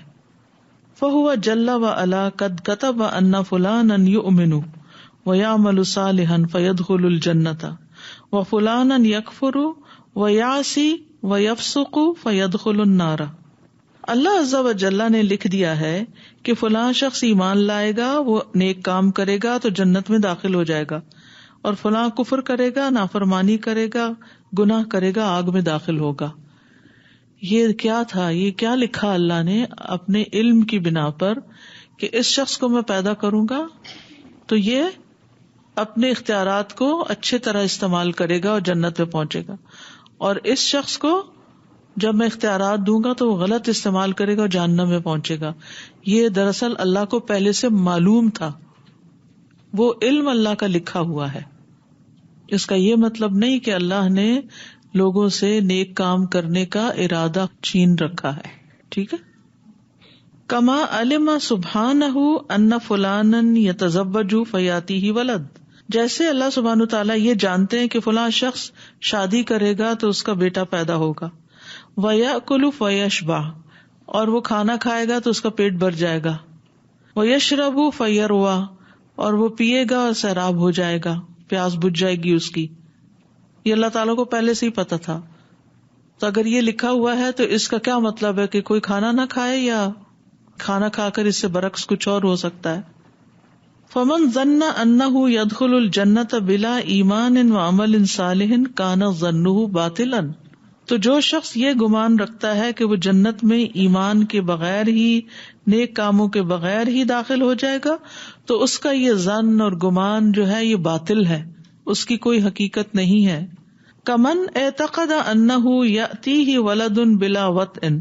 فہو جل وعلا قد کتب ان فلانا یؤمن ویعمل صالحا فیدخل الجنۃ وفلانا یکفر ویعصی ویفسق فیدخل النار. اللہ عز و جل نے لکھ دیا ہے کہ فلاں شخص ایمان لائے گا، وہ نیک کام کرے گا تو جنت میں داخل ہو جائے گا، اور فلاں کفر کرے گا، نافرمانی کرے گا، گناہ کرے گا، آگ میں داخل ہوگا. یہ کیا تھا؟ یہ کیا لکھا اللہ نے اپنے علم کی بنا پر کہ اس شخص کو میں پیدا کروں گا تو یہ اپنے اختیارات کو اچھے طرح استعمال کرے گا اور جنت میں پہنچے گا، اور اس شخص کو جب میں اختیارات دوں گا تو وہ غلط استعمال کرے گا اور جہنم میں پہنچے گا. یہ دراصل اللہ کو پہلے سے معلوم تھا، وہ علم اللہ کا لکھا ہوا ہے. اس کا یہ مطلب نہیں کہ اللہ نے لوگوں سے نیک کام کرنے کا ارادہ چھین رکھا ہے. ٹھیک ہے. کما علم سبحانہ ان فلانا یتزوج فیاتیہ ولد، جیسے اللہ سبحانہ تعالیٰ یہ جانتے ہیں کہ فلاں شخص شادی کرے گا تو اس کا بیٹا پیدا ہوگا. وَيَأْكُلُ فَيَشْبَعُ، اور وہ کھانا کھائے گا تو اس کا پیٹ بھر جائے گا. وَيَشْرَبُ فَيَرْوَى، اور وہ پیے گا اور سیراب ہو جائے گا، پیاس بجھ جائے گی اس کی. یہ اللہ تعالیٰ کو پہلے سے ہی پتا تھا. تو اگر یہ لکھا ہوا ہے تو اس کا کیا مطلب ہے کہ کوئی کھانا نہ کھائے یا کھانا کھا کر اس سے برعکس کچھ اور ہو سکتا ہے. فَمَنْ ظَنَّ أَنَّهُ يَدْخُلُ الْجَنَّةَ بِلَا إِيمَانٍ وَعَمَلٍ صَالِحٍ كَانَ ظَنُّهُ بَاطِلًا، تو جو شخص یہ گمان رکھتا ہے کہ وہ جنت میں ایمان کے بغیر ہی، نیک کاموں کے بغیر ہی داخل ہو جائے گا، تو اس کا یہ ظن اور گمان جو ہے یہ باطل ہے، اس کی کوئی حقیقت نہیں ہے. کمن اعتقد انہ یأتیہ ولد بلا وطء،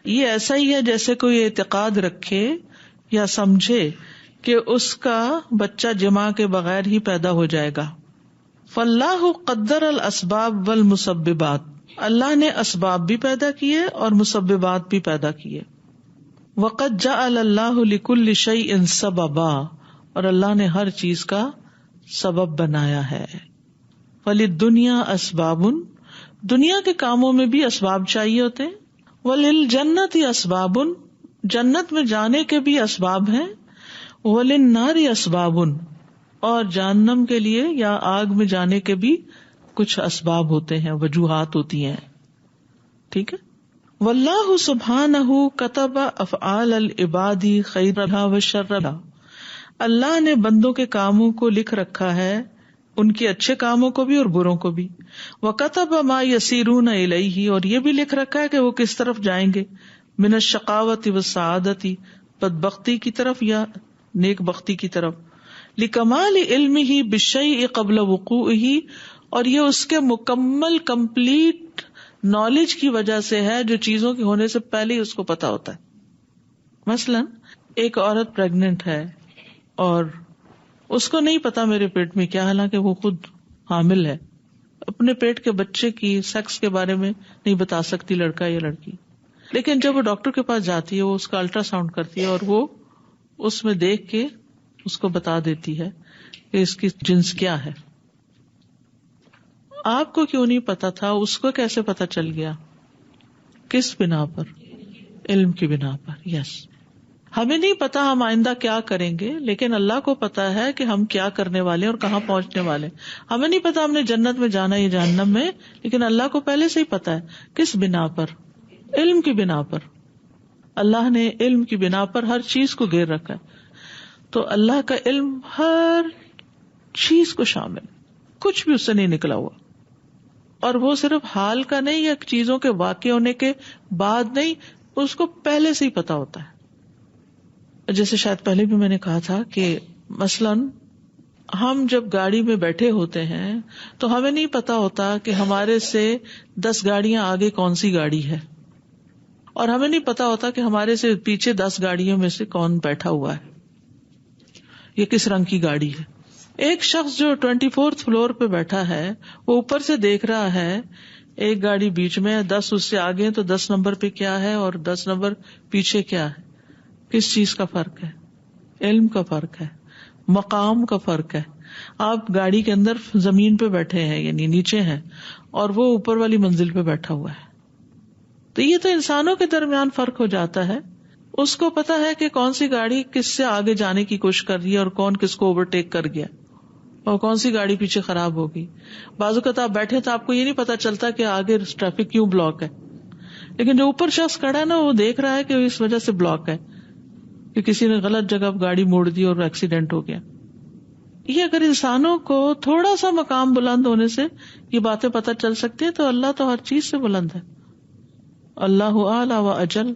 یہ ایسا ہی ہے جیسے کوئی اعتقاد رکھے یا سمجھے کہ اس کا بچہ جماع کے بغیر ہی پیدا ہو جائے گا. فاللہ قدر الاسباب والمسببات، اللہ نے اسباب بھی پیدا کیے اور مسببات بھی پیدا کیے. وقد جعل اللہ لکل شیء سببا، اور اللہ نے ہر چیز کا سبب بنایا ہے. وللدنیا اسباب، دنیا کے کاموں میں بھی اسباب چاہیے ہوتے ہیں. وللجنت اسباب، جنت میں جانے کے بھی اسباب ہیں. وللنار اسباب، اور جہنم کے لیے یا آگ میں جانے کے بھی کچھ اسباب ہوتے ہیں، وجوہات ہوتی ہیں. ٹھیک ہے. واللہ سبحانہ کتب افعال العباد خیرھا وشرھا، اللہ نے بندوں کے کاموں کو لکھ رکھا ہے، ان کے اچھے کاموں کو بھی اور بروں کو بھی. وکتب ما یسیرون الیہ، اور یہ بھی لکھ رکھا ہے کہ وہ کس طرف جائیں گے. من الشقاوۃ والسعادۃ، بدبختی کی طرف یا نیک بختی کی طرف. لکمال علمہ بالشیء قبل وقوعہ، اور یہ اس کے مکمل کمپلیٹ نالج کی وجہ سے ہے جو چیزوں کے ہونے سے پہلے ہی اس کو پتا ہوتا ہے. مثلا ایک عورت پریگننٹ ہے اور اس کو نہیں پتا میرے پیٹ میں کیا، حالانکہ وہ خود حامل ہے، اپنے پیٹ کے بچے کی سیکس کے بارے میں نہیں بتا سکتی، لڑکا یا لڑکی. لیکن جب وہ ڈاکٹر کے پاس جاتی ہے، وہ اس کا الٹرا ساؤنڈ کرتی ہے اور وہ اس میں دیکھ کے اس کو بتا دیتی ہے کہ اس کی جنس کیا ہے. آپ کو کیوں نہیں پتا تھا؟ اس کو کیسے پتا چل گیا؟ کس بنا پر؟ علم کی بنا پر. یس، ہمیں نہیں پتا ہم آئندہ کیا کریں گے، لیکن اللہ کو پتا ہے کہ ہم کیا کرنے والے اور کہاں پہنچنے والے. ہمیں نہیں پتا ہم نے جنت میں جانا یا جہنم میں، لیکن اللہ کو پہلے سے ہی پتا ہے. کس بنا پر؟ علم کی بنا پر. اللہ نے علم کی بنا پر ہر چیز کو گھیر رکھا ہے. تو اللہ کا علم ہر چیز کو شامل، کچھ بھی اس سے نہیں نکلا ہوا. اور وہ صرف حال کا نہیں یا چیزوں کے واقع ہونے کے بعد نہیں، اس کو پہلے سے ہی پتا ہوتا ہے. جیسے شاید پہلے بھی میں نے کہا تھا کہ مثلاً ہم جب گاڑی میں بیٹھے ہوتے ہیں تو ہمیں نہیں پتا ہوتا کہ ہمارے سے 10 گاڑیاں آگے کون سی گاڑی ہے، اور ہمیں نہیں پتا ہوتا کہ ہمارے سے پیچھے 10 گاڑیوں میں سے کون بیٹھا ہوا ہے، یہ کس رنگ کی گاڑی ہے. ایک شخص جو 24th فلور پہ بیٹھا ہے وہ اوپر سے دیکھ رہا ہے ایک گاڑی بیچ میں 10 اس سے آگے، تو 10 نمبر پہ کیا ہے اور 10 نمبر پیچھے کیا ہے. کس چیز کا فرق ہے؟ علم کا فرق ہے، مقام کا فرق ہے. آپ گاڑی کے اندر زمین پہ بیٹھے ہیں یعنی نیچے ہیں، اور وہ اوپر والی منزل پہ بیٹھا ہوا ہے. تو یہ تو انسانوں کے درمیان فرق ہو جاتا ہے. اس کو پتا ہے کہ کون سی گاڑی کس سے آگے جانے کی کوشش کر رہی ہے اور کون کس کو اوورٹیک کر گیا اور کون سی گاڑی پیچھے خراب ہوگی. بعض اوقات آپ بیٹھے تو آپ کو یہ نہیں پتا چلتا کہ آگے ٹریفک کیوں بلاک ہے، لیکن جو اوپر شخص کھڑا ہے نا وہ دیکھ رہا ہے کہ اس وجہ سے بلاک ہے کہ کسی نے غلط جگہ گاڑی موڑ دی اور ایکسیڈنٹ ہو گیا. یہ اگر انسانوں کو تھوڑا سا مقام بلند ہونے سے یہ باتیں پتہ چل سکتی ہیں تو اللہ تو ہر چیز سے بلند ہے. اللہ اعلی و اجل،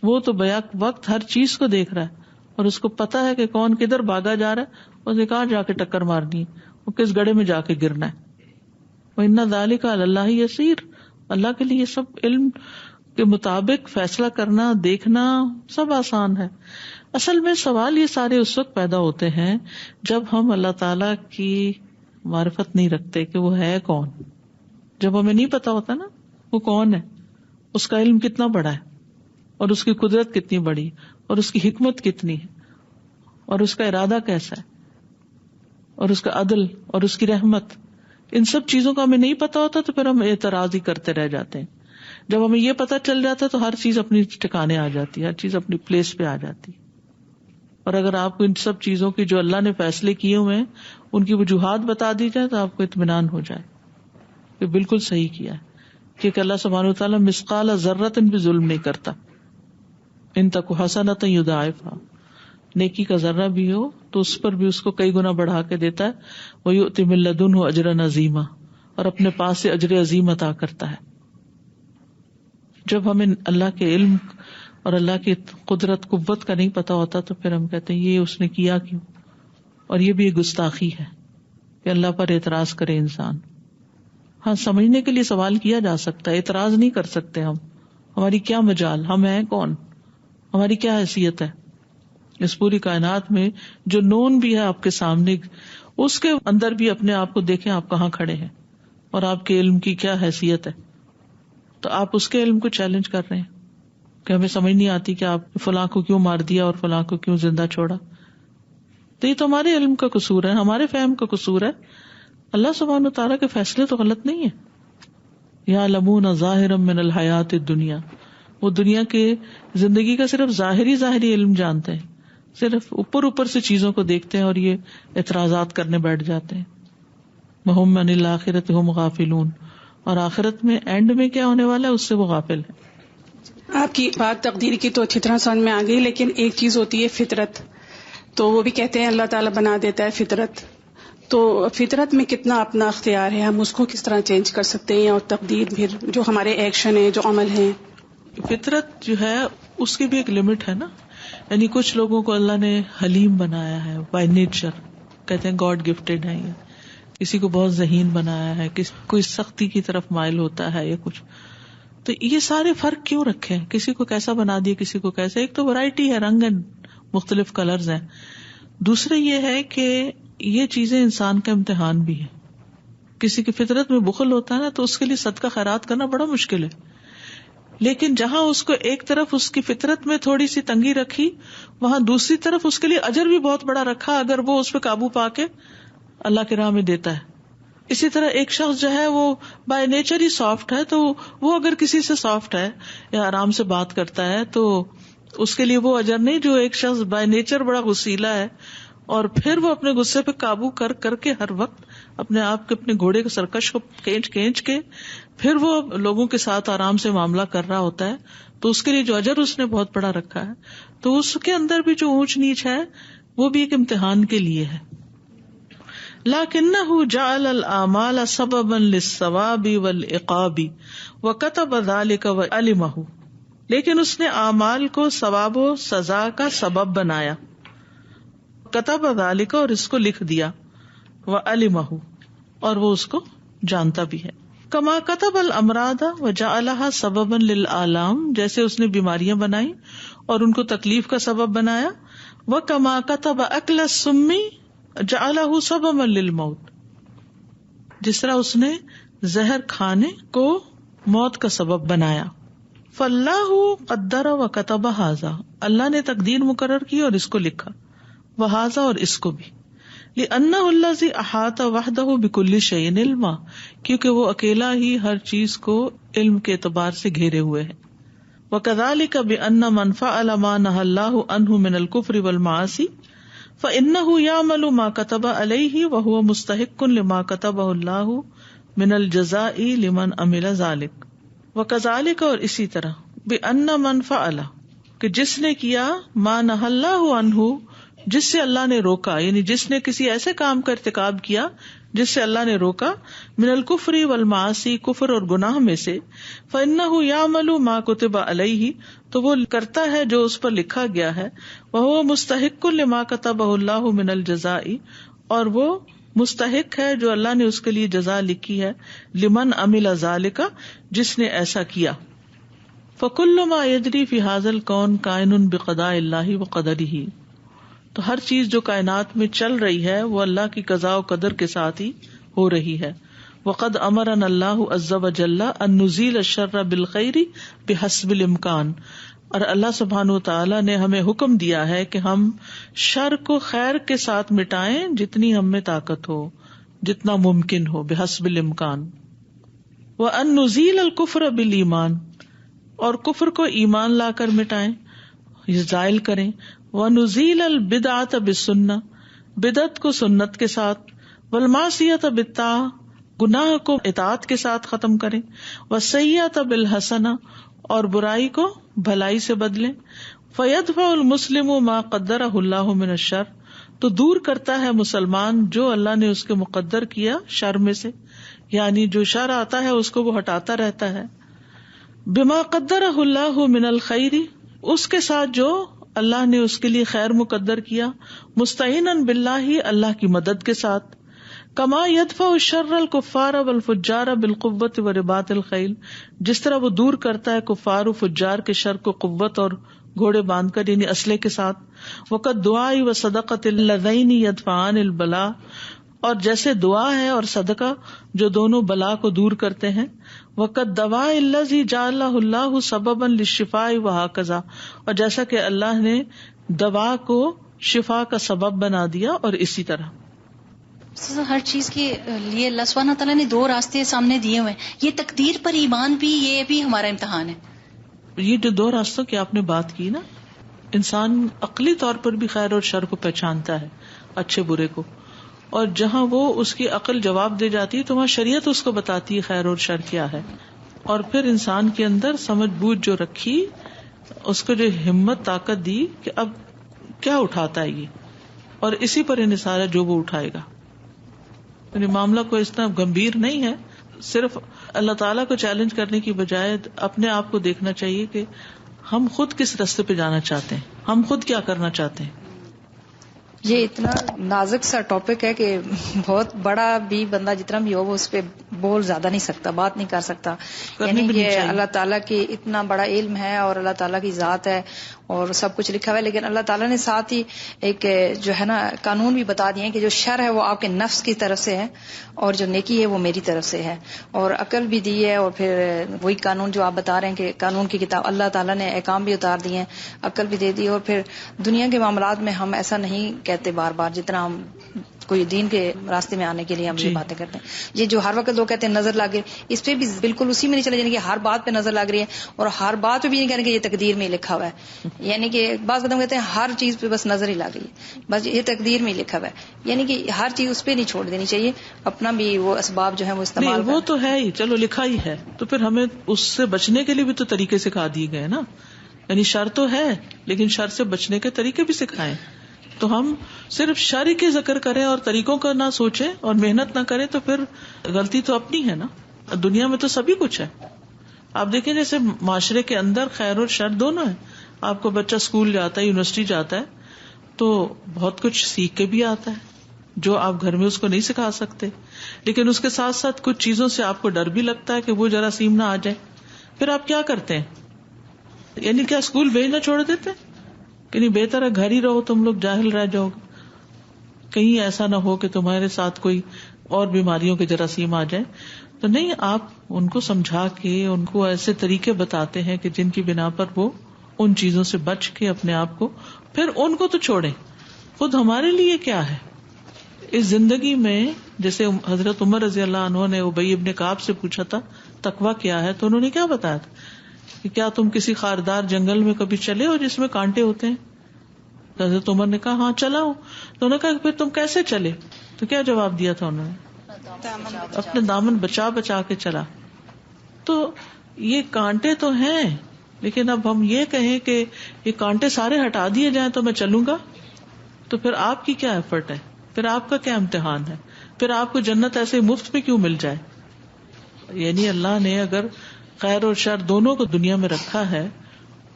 وہ تو بیک وقت ہر چیز کو دیکھ رہا ہے اور اس کو پتا ہے کہ کون کدھر بھاگا جا رہا ہے، اسے کہاں جا کے ٹکر مارنی ہے، وہ کس گڑھے میں جا کے گرنا ہے. وَإِنَّ ذَلِكَ عَلَى اللَّهِ يَسِيرٌ، اللہ کے لیے سب علم کے مطابق فیصلہ کرنا، دیکھنا سب آسان ہے. اصل میں سوال یہ سارے اس وقت پیدا ہوتے ہیں جب ہم اللہ تعالی کی معرفت نہیں رکھتے کہ وہ ہے کون. جب ہمیں نہیں پتا ہوتا نا وہ کون ہے، اس کا علم کتنا بڑا ہے اور اس کی قدرت کتنی بڑی اور اس کی حکمت کتنی ہے اور اس کا ارادہ کیسا ہے اور اس کا عدل اور اس کی رحمت، ان سب چیزوں کا ہمیں نہیں پتا ہوتا تو پھر ہم اعتراض ہی کرتے رہ جاتے ہیں. جب ہمیں یہ پتا چل جاتا ہے تو ہر چیز اپنی ٹھکانے آ جاتی ہے، ہر چیز اپنی پلیس پہ آ جاتی ہے. اور اگر آپ کو ان سب چیزوں کی جو اللہ نے فیصلے کیے ہوئے ہیں ان کی وجوہات بتا دی جائے تو آپ کو اطمینان ہو جائے کہ بالکل صحیح کیا ہے، کیونکہ اللہ سبحانہ وتعالیٰ مثقال ذرۃ بھی ظلم نہیں کرتا. ان تک حسنۃ یضاعفھا، نیکی کا ذرہ بھی ہو تو اس پر بھی اس کو کئی گنا بڑھا کے دیتا ہے. وَيُؤْتِ مِن لَّدُنْهُ أَجْرًا عَظِيمًا، اور اپنے پاس سے اجر عظیم عطا کرتا ہے. جب ہمیں اللہ کے علم اور اللہ کی قدرت قوت کا نہیں پتا ہوتا تو پھر ہم کہتے ہیں یہ اس نے کیا کیوں، اور یہ بھی ایک گستاخی ہے کہ اللہ پر اعتراض کرے انسان. ہاں سمجھنے کے لیے سوال کیا جا سکتا ہے، اعتراض نہیں کر سکتے ہم. ہماری کیا مجال، ہم ہیں کون، ہماری کیا حیثیت ہے اس پوری کائنات میں. جو نون بھی ہے آپ کے سامنے، اس کے اندر بھی اپنے آپ کو دیکھیں آپ کہاں کھڑے ہیں اور آپ کے علم کی کیا حیثیت ہے. تو آپ اس کے علم کو چیلنج کر رہے ہیں کہ ہمیں سمجھ نہیں آتی کہ آپ فلاں کو کیوں مار دیا اور فلاں کو کیوں زندہ چھوڑا. تو یہ تو ہمارے علم کا قصور ہے، ہمارے فہم کا قصور ہے. اللہ سبحانہ وتعالیٰ کے فیصلے تو غلط نہیں ہیں. یعلمون ظاہرا من الحیات الدنیا، وہ دنیا کے زندگی کا صرف ظاہری علم جانتے ہیں، صرف اوپر سے چیزوں کو دیکھتے ہیں اور یہ اعتراضات کرنے بیٹھ جاتے ہیں. وہم عن الآخرۃ ہم غافلون، اور آخرت میں اینڈ میں کیا ہونے والا ہے اس سے وہ غافل ہے. آپ کی بات تقدیر کی تو اچھی طرح سمجھ میں آ گئی، لیکن ایک چیز ہوتی ہے فطرت، تو وہ بھی کہتے ہیں اللہ تعالیٰ بنا دیتا ہے فطرت. تو فطرت میں کتنا اپنا اختیار ہے، ہم اس کو کس طرح چینج کر سکتے ہیں، اور تقدیر پھر جو ہمارے ایکشن ہیں، جو عمل ہیں. فطرت جو ہے اس کی بھی ایک لمٹ ہے نا. یعنی کچھ لوگوں کو اللہ نے حلیم بنایا ہے بائی نیچر، کہتے ہیں گاڈ گفٹیڈ ہے. یہ کسی کو بہت ذہین بنایا ہے، کوئی سختی کی طرف مائل ہوتا ہے یا کچھ. تو یہ سارے فرق کیوں رکھے، کسی کو کیسا بنا دیا کسی کو کیسا. ایک تو ورائٹی ہے، رنگ ہے، مختلف کلرز ہیں. دوسرے یہ ہے کہ یہ چیزیں انسان کا امتحان بھی ہے. کسی کی فطرت میں بخل ہوتا ہے نا تو اس کے لیے صدقہ خیرات کرنا بڑا مشکل ہے، لیکن جہاں اس کو ایک طرف اس کی فطرت میں تھوڑی سی تنگی رکھی، وہاں دوسری طرف اس کے لیے اجر بھی بہت بڑا رکھا اگر وہ اس پہ قابو پا کے اللہ کی راہ میں دیتا ہے. اسی طرح ایک شخص جو ہے وہ بائی نیچر ہی سافٹ ہے، تو وہ اگر کسی سے سافٹ ہے یا آرام سے بات کرتا ہے تو اس کے لیے وہ اجر نہیں جو ایک شخص بائی نیچر بڑا غصیلا ہے اور پھر وہ اپنے غصے پہ قابو کر کے ہر وقت اپنے آپ کے اپنے گھوڑے کے سرکش کو کھینچ کے پھر وہ لوگوں کے ساتھ آرام سے معاملہ کر رہا ہوتا ہے. تو اس کے لیے جو اجر اس نے بہت بڑا رکھا ہے. تو اس کے اندر بھی جو اونچ نیچ ہے وہ بھی ایک امتحان کے لیے ہے. لکنہ جعل الاعمال سببا للثواب والعقاب وکتب ذلک وعلمہ، لیکن اس نے اعمال کو ثواب و سزا کا سبب بنایا، کتب ذلک اور اس کو لکھ دیا، وعلمہ اور وہ اس کو جانتا بھی ہے، کما کتب الامراض وجعلها سببا للآلام، جیسے اس نے بیماریاں بنائی اور ان کو تکلیف کا سبب بنایا، وکما کتب اکل السم جعلہ سببا للموت، جس طرح اس نے زہر کھانے کو موت کا سبب بنایا، فاللہ قدر وکتب ھذا، اللہ نے تقدیر مقرر کی اور اس کو لکھا، وھذا اور اس کو بھی، لأنہ الذی احاط وحدہ بکل شیء علما، کیونکہ وہ اکیلا ہی ہر چیز کو علم کے اعتبار سے گھیرے ہوئے ہے، وکذالک بأن من فعل ما نہى اللہ عنہ من الکفر والمعاصی فإنہ یعمل ما کتب علیہ وہو مستحق لما کتبہ اللہ من الجزاء لمن عمل ذلک، وکذالک اور اسی طرح، بأن من فعل کہ جس نے کیا، ما نہى اللہ عنہ جس سے اللہ نے روکا، یعنی جس نے کسی ایسے کام کا ارتکاب کیا جس سے اللہ نے روکا، من الکفر والمعاصی کفر اور گناہ میں سے، فإنہ یعمل ما کتب علیہ تو وہ کرتا ہے جو اس پر لکھا گیا ہے، وہو مستحق لما کتبہ اللہ من الجزاء اور وہ مستحق ہے جو اللہ نے اس کے لیے جزا لکھی ہے، لمن عمل ذالک جس نے ایسا کیا، فکل ما یجری فی ھذا الکون کائن بقضاء اللہ وقدرہ تو ہر چیز جو کائنات میں چل رہی ہے وہ اللہ کی قضاء و قدر کے ساتھ ہی ہو رہی ہے، وقد امرنا اللہ عز وجل ان نزیل الشر بالخیر بحسب الامکان اور اللہ سبحانہ وتعالی نے ہمیں حکم دیا ہے کہ ہم شر کو خیر کے ساتھ مٹائیں جتنی ہم میں طاقت ہو، جتنا ممکن ہو، بحسب الامکان، وان نزیل الکفر بالایمان اور کفر کو ایمان لا کر مٹائیں، یہ زائل کریں، وَنُزِيلَ الْبِدْعَةَ بِالسُّنَّةِ بدعت کو سنت کے ساتھ، وَالْمَعْصِيَةَ بِالطَّاعَةِ گناہ کو اطاعت کے ساتھ ختم کریں، وَالسَّيِّئَةَ بِالْحَسَنَةِ اور برائی کو بھلائی سے بدلیں، فَيَدْفَعُ الْمُسْلِمُ مَا قَدَّرَهُ اللَّهُ مِنَ الشَّرِّ تو دور کرتا ہے مسلمان جو اللہ نے اس کے مقدر کیا شر میں سے، یعنی جو شر آتا ہے اس کو وہ ہٹاتا رہتا ہے، بِمَا قَدَّرَهُ اللَّهُ مِنَ الْخَيْرِ اس کے ساتھ جو اللہ نے اس کے لیے خیر مقدر کیا، مستعیناً باللہ اللہ کی مدد کے ساتھ، کما یدفع الشر الکفار والفجار بالقوۃ ورباط الخیل جس طرح وہ دور کرتا ہے کفار و فجار کے شر کو قوت اور گھوڑے باندھ کر یعنی اسلحے کے ساتھ، وقت دعاء و صدقۃ اللذین یدفعان البلاء اور جیسے دعا ہے اور صدقہ جو دونوں بلا کو دور کرتے ہیں، وقت دواء الذی جعلہ اللہ سببا للشفاء وہکذا اور جیسا کہ اللہ نے دوا کو شفا کا سبب بنا دیا اور اسی طرح ہر چیز کے لیے اللہ سبحانہ تعالیٰ نے دو راستے سامنے دیے ہوئے ہیں، یہ تقدیر پر ایمان بھی، یہ بھی ہمارا امتحان ہے۔ یہ جو دو راستوں کی آپ نے بات کی نا، انسان عقلی طور پر بھی خیر اور شر کو پہچانتا ہے، اچھے برے کو، اور جہاں وہ اس کی عقل جواب دے جاتی ہے تو وہاں شریعت اس کو بتاتی ہے خیر اور شر کیا ہے، اور پھر انسان کے اندر سمجھ بوجھ جو رکھی، اس کو جو ہمت طاقت دی کہ اب کیا اٹھاتا ہے یہ، اور اسی پر انحصار ہے جو وہ اٹھائے گا۔ یعنی معاملہ کوئی اتنا گمبھیر نہیں ہے، صرف اللہ تعالیٰ کو چیلنج کرنے کی بجائے اپنے آپ کو دیکھنا چاہیے کہ ہم خود کس راستے پہ جانا چاہتے ہیں، ہم خود کیا کرنا چاہتے ہیں۔ یہ اتنا نازک سا ٹاپک ہے کہ بہت بڑا بھی بندہ جتنا بھی ہو وہ اس پہ بول زیادہ نہیں سکتا، بات نہیں کر سکتا، یعنی کہ اللہ تعالیٰ کی اتنا بڑا علم ہے اور اللہ تعالیٰ کی ذات ہے اور سب کچھ لکھا ہوا ہے، لیکن اللہ تعالیٰ نے ساتھ ہی ایک جو ہے نا قانون بھی بتا دیے ہیں کہ جو شر ہے وہ آپ کے نفس کی طرف سے ہے اور جو نیکی ہے وہ میری طرف سے ہے، اور عقل بھی دی ہے، اور پھر وہی قانون جو آپ بتا رہے ہیں کہ قانون کی کتاب اللہ تعالیٰ نے احکام بھی اتار دیے ہیں، عقل بھی دے دی، اور پھر دنیا کے معاملات میں ہم ایسا نہیں کہتے بار بار جتنا ہم کوئی دین کے راستے میں آنے کے لیے ہم یہ باتیں کرتے ہیں۔ یہ جو ہر وقت لوگ کہتے ہیں نظر لگ رہی، اس پہ بھی بالکل اسی میں نہیں چلے جانے کہ ہر بات پہ نظر لگ رہی ہے، اور ہر بات پہ بھی نہیں کہنے کہ یہ تقدیر میں لکھا ہوا ہے، یعنی کہ بعض قدم کہتے ہیں ہر چیز پہ بس نظر ہی لگ رہی ہے، بس یہ تقدیر میں لکھا ہوا ہے، یعنی کہ ہر چیز اس پہ نہیں چھوڑ دینی چاہیے، اپنا بھی وہ اسباب جو ہے وہ استعمال وہ تو ہے ہی، چلو لکھا ہی ہے تو پھر ہمیں اس سے بچنے کے لیے بھی تو طریقے سکھا دیے گئے نا، یعنی شر تو ہے لیکن شر سے بچنے کے طریقے بھی سکھائیں تو ہم صرف شر کے ذکر کریں اور طریقوں کا نہ سوچیں اور محنت نہ کریں تو پھر غلطی تو اپنی ہے نا. دنیا میں تو سبھی کچھ ہے. آپ دیکھیں جیسے معاشرے کے اندر خیر اور شر دونوں ہیں. آپ کو بچہ اسکول جاتا ہے, یونیورسٹی جاتا ہے تو بہت کچھ سیکھ کے بھی آتا ہے جو آپ گھر میں اس کو نہیں سکھا سکتے, لیکن اس کے ساتھ ساتھ کچھ چیزوں سے آپ کو ڈر بھی لگتا ہے کہ وہ جراثیم نہ آ جائے. پھر آپ کیا کرتے ہیں, یعنی کیا اسکول بھیجنا چھوڑ دیتے کہ نہیں بہتر ہے گھر ہی رہو, تم لوگ جاہل رہ جاؤ گے, کہیں ایسا نہ ہو کہ تمہارے ساتھ کوئی اور بیماریوں کے جراثیم آ جائیں. تو نہیں, آپ ان کو سمجھا کے ان کو ایسے طریقے بتاتے ہیں کہ جن کی بنا پر وہ ان چیزوں سے بچ کے اپنے آپ کو, پھر ان کو تو چھوڑیں. خود ہمارے لیے کیا ہے اس زندگی میں؟ جیسے حضرت عمر رضی اللہ عنہ نے ابی ابن کعب سے پوچھا تھا تقویٰ کیا ہے, تو انہوں نے کیا بتایا تھا کہ کیا تم کسی خاردار جنگل میں کبھی چلے ہو جس میں کانٹے ہوتے ہیں؟ تو حضرت عمر نے کہا ہاں چلا ہوں. تو انہوں نے کہا پھر تم کیسے چلے؟ تو کیا جواب دیا تھا انہوں نے؟ اپنے دامن بچا بچا کے چلا. تو یہ کانٹے تو ہیں, لیکن اب ہم یہ کہیں کہ یہ کانٹے سارے ہٹا دیے جائیں تو میں چلوں گا, تو پھر آپ کی کیا ایفرٹ ہے, پھر آپ کا کیا امتحان ہے, پھر آپ کو جنت ایسے مفت میں کیوں مل جائے؟ یعنی اللہ نے اگر خیر اور شر دونوں کو دنیا میں رکھا ہے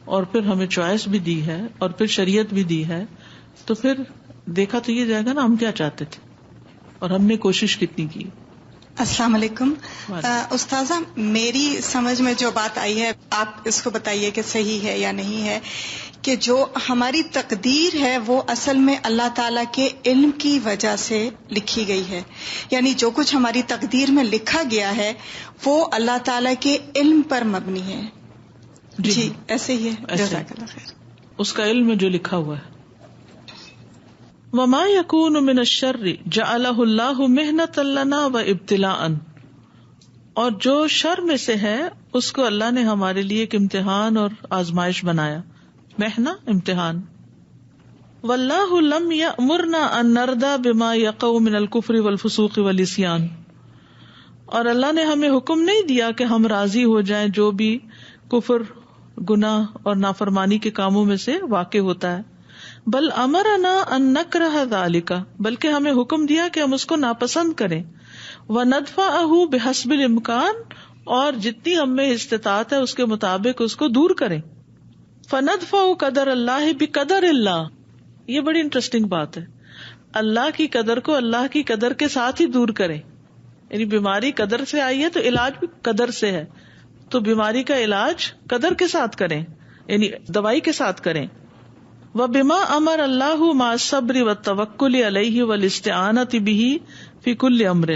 اور پھر ہمیں چوائس بھی دی ہے اور پھر شریعت بھی دی ہے, تو پھر دیکھا تو یہ جائے گا نا ہم کیا چاہتے تھے اور ہم نے کوشش کتنی کی. السلام علیکم. استاذہ, میری سمجھ میں جو بات آئی ہے آپ اس کو بتائیے کہ صحیح ہے یا نہیں ہے, کہ جو ہماری تقدیر ہے وہ اصل میں اللہ تعالیٰ کے علم کی وجہ سے لکھی گئی ہے, یعنی جو کچھ ہماری تقدیر میں لکھا گیا ہے وہ اللہ تعالیٰ کے علم پر مبنی ہے. جی ایسے ہی ہے. جزاک اللہ خیر. اس کا علم میں جو لکھا ہوا ہے. وما يكون من الشر جعله الله محنة لنا وابتلاء, اور جو شر میں سے ہے اس کو اللہ نے ہمارے لیے ایک امتحان اور آزمائش بنایا. محنہ امتحان. واللہ لم یأمرنا ان نرضى بما يقع من الكفر والفسوق والعصیان, اور اللہ نے ہمیں حکم نہیں دیا کہ ہم راضی ہو جائیں جو بھی کفر, گناہ اور نافرمانی کے کاموں میں سے واقع ہوتا ہے. بل امرنا ان نکرہ ذالک, بلکہ ہمیں حکم دیا کہ ہم اس کو ناپسند کریں. وندفعہ بحسب الامکان, اور جتنی ہم میں استطاعت ہے اس کے مطابق اس کو دور کریں. فندفع قدر اللہ بقدر اللہ, یہ بڑی انٹرسٹنگ بات ہے. اللہ کی قدر کو اللہ کی قدر کے ساتھ ہی دور کریں. یعنی بیماری قدر سے آئی ہے تو علاج بھی قدر سے ہے, تو بیماری کا علاج قدر کے ساتھ کریں, یعنی دوائی کے ساتھ کریں. وبما امر اللہ مع الصبر والتوکل علیہ والاستعانۃ بہ فی کل امر,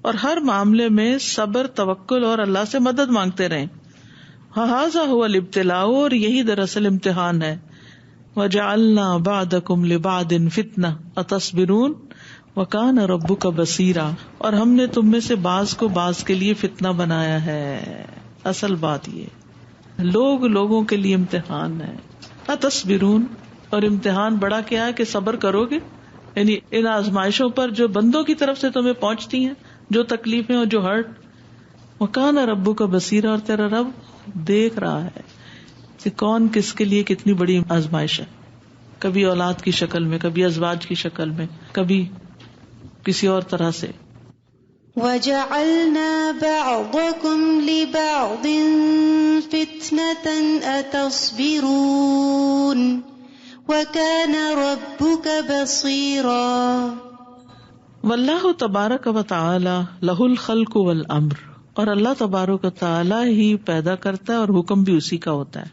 اور ہر معاملے میں صبر, توکل اور اللہ سے مدد مانگتے رہیں. ھذا ھو الابتلاء, اور یہی دراصل امتحان ہے. وجعلنا بعضکم لبعض فتنہ اتصبرون وکان ربک بصیرا, اور ہم نے تم میں سے بعض کو بعض کے لیے فتنہ بنایا ہے. اصل بات یہ لوگ لوگوں کے لیے امتحان ہے. اتصبرون, اور امتحان بڑا کیا ہے کہ صبر کرو گے, یعنی ان آزمائشوں پر جو بندوں کی طرف سے تمہیں پہنچتی ہیں, جو تکلیفیں اور جو ہرٹ. وکان ربک بصیرا, اور تیرا رب دیکھ رہا ہے کہ کون کس کے لیے کتنی بڑی آزمائش ہے, کبھی اولاد کی شکل میں, کبھی ازواج کی شکل میں, کبھی کسی اور طرح سے. وَجَعَلْنَا بَعْضَكُمْ لِبَعْضٍ فِتْنَةً أَتَصْبِرُونَ وَكَانَ رَبُّكَ بَصِيرًا. واللہ تبارک و تعالی لہ الخلق والامر, اور اللہ تبارک و تعالی ہی پیدا کرتا ہے اور حکم بھی اسی کا ہوتا ہے.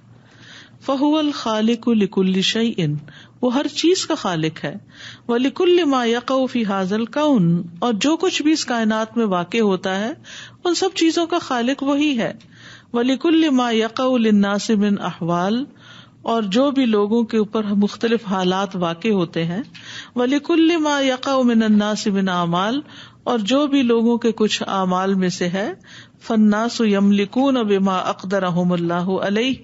فہو الخالق لکل شیء, وہ ہر چیز کا خالق ہے. ولکل ما یقع فی ھذا الکون, اور جو کچھ بھی اس کائنات میں واقع ہوتا ہے ان سب چیزوں کا خالق وہی ہے. ولکل ما یقع للناس من احوال, اور جو بھی لوگوں کے اوپر مختلف حالات واقع ہوتے ہیں. وَلِكُلِّ مَا يَقَعُ مِنَ النَّاسِ مِنْ أَعْمَالٍ, اور جو بھی لوگوں کے کچھ اعمال میں سے ہے. فَالنَّاسُ يَمْلِكُونَ بِمَا أَقْدَرَهُمُ اللَّهُ عَلَيْهِ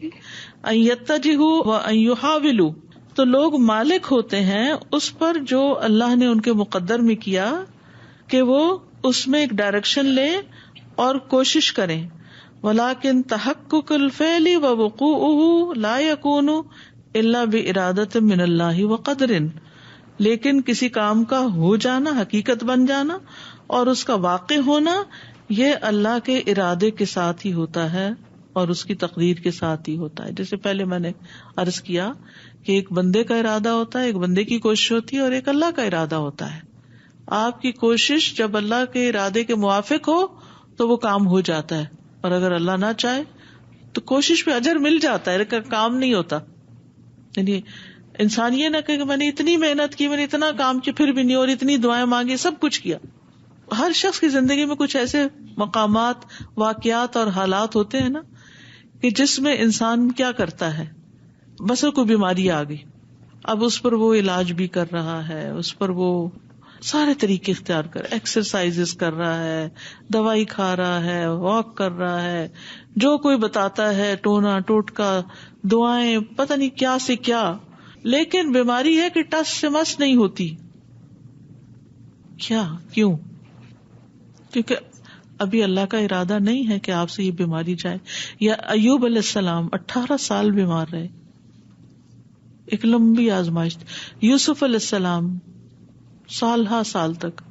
أَنْ يَتَّجِهُوا وَأَنْ يُحَاوِلُوا, تو لوگ مالک ہوتے ہیں اس پر جو اللہ نے ان کے مقدر میں کیا کہ وہ اس میں ایک ڈائریکشن لیں اور کوشش کریں. ولیکن تحقق الفعل ووقوعه لا يكون الا بارادۃ من اللہ وقدر, لیکن کسی کام کا ہو جانا، حقیقت بن جانا اور اس کا واقع ہونا، یہ اللہ کے ارادے کے ساتھ ہی ہوتا ہے اور اس کی تقدیر کے ساتھ ہی ہوتا ہے. جیسے پہلے میں نے عرض کیا کہ ایک بندے کا ارادہ ہوتا ہے، ایک بندے کی کوشش ہوتی ہے، اور ایک اللہ کا ارادہ ہوتا ہے. آپ کی کوشش جب اللہ کے ارادے کے موافق ہو تو وہ کام ہو جاتا ہے، اور اگر اللہ نہ چاہے تو کوشش پہ اجر مل جاتا ہے لیکن کام نہیں ہوتا. یعنی انسان یہ نہ کہ میں نے اتنی محنت کی، میں نے اتنا کام کیا پھر بھی نہیں، اور اتنی دعائیں مانگی، سب کچھ کیا. ہر شخص کی زندگی میں کچھ ایسے مقامات، واقعات اور حالات ہوتے ہیں نا کہ جس میں انسان کیا کرتا ہے، مثلا کوئی بیماری آ گئی، اب اس پر وہ علاج بھی کر رہا ہے، اس پر وہ سارے طریقے اختیار کر، ایکسرسائز کر رہا ہے، دوائی کھا رہا ہے، واک کر رہا ہے، جو کوئی بتاتا ہے، ٹونا ٹوٹکا، دعائیں، پتہ نہیں کیا سے کیا، لیکن بیماری ہے کہ ٹس سے مس نہیں ہوتی. کیوں؟ کیونکہ ابھی اللہ کا ارادہ نہیں ہے کہ آپ سے یہ بیماری جائے. یا ایوب علیہ السلام 18 سال بیمار رہے، ایک لمبی آزمائش. یوسف علیہ السلام سال تک،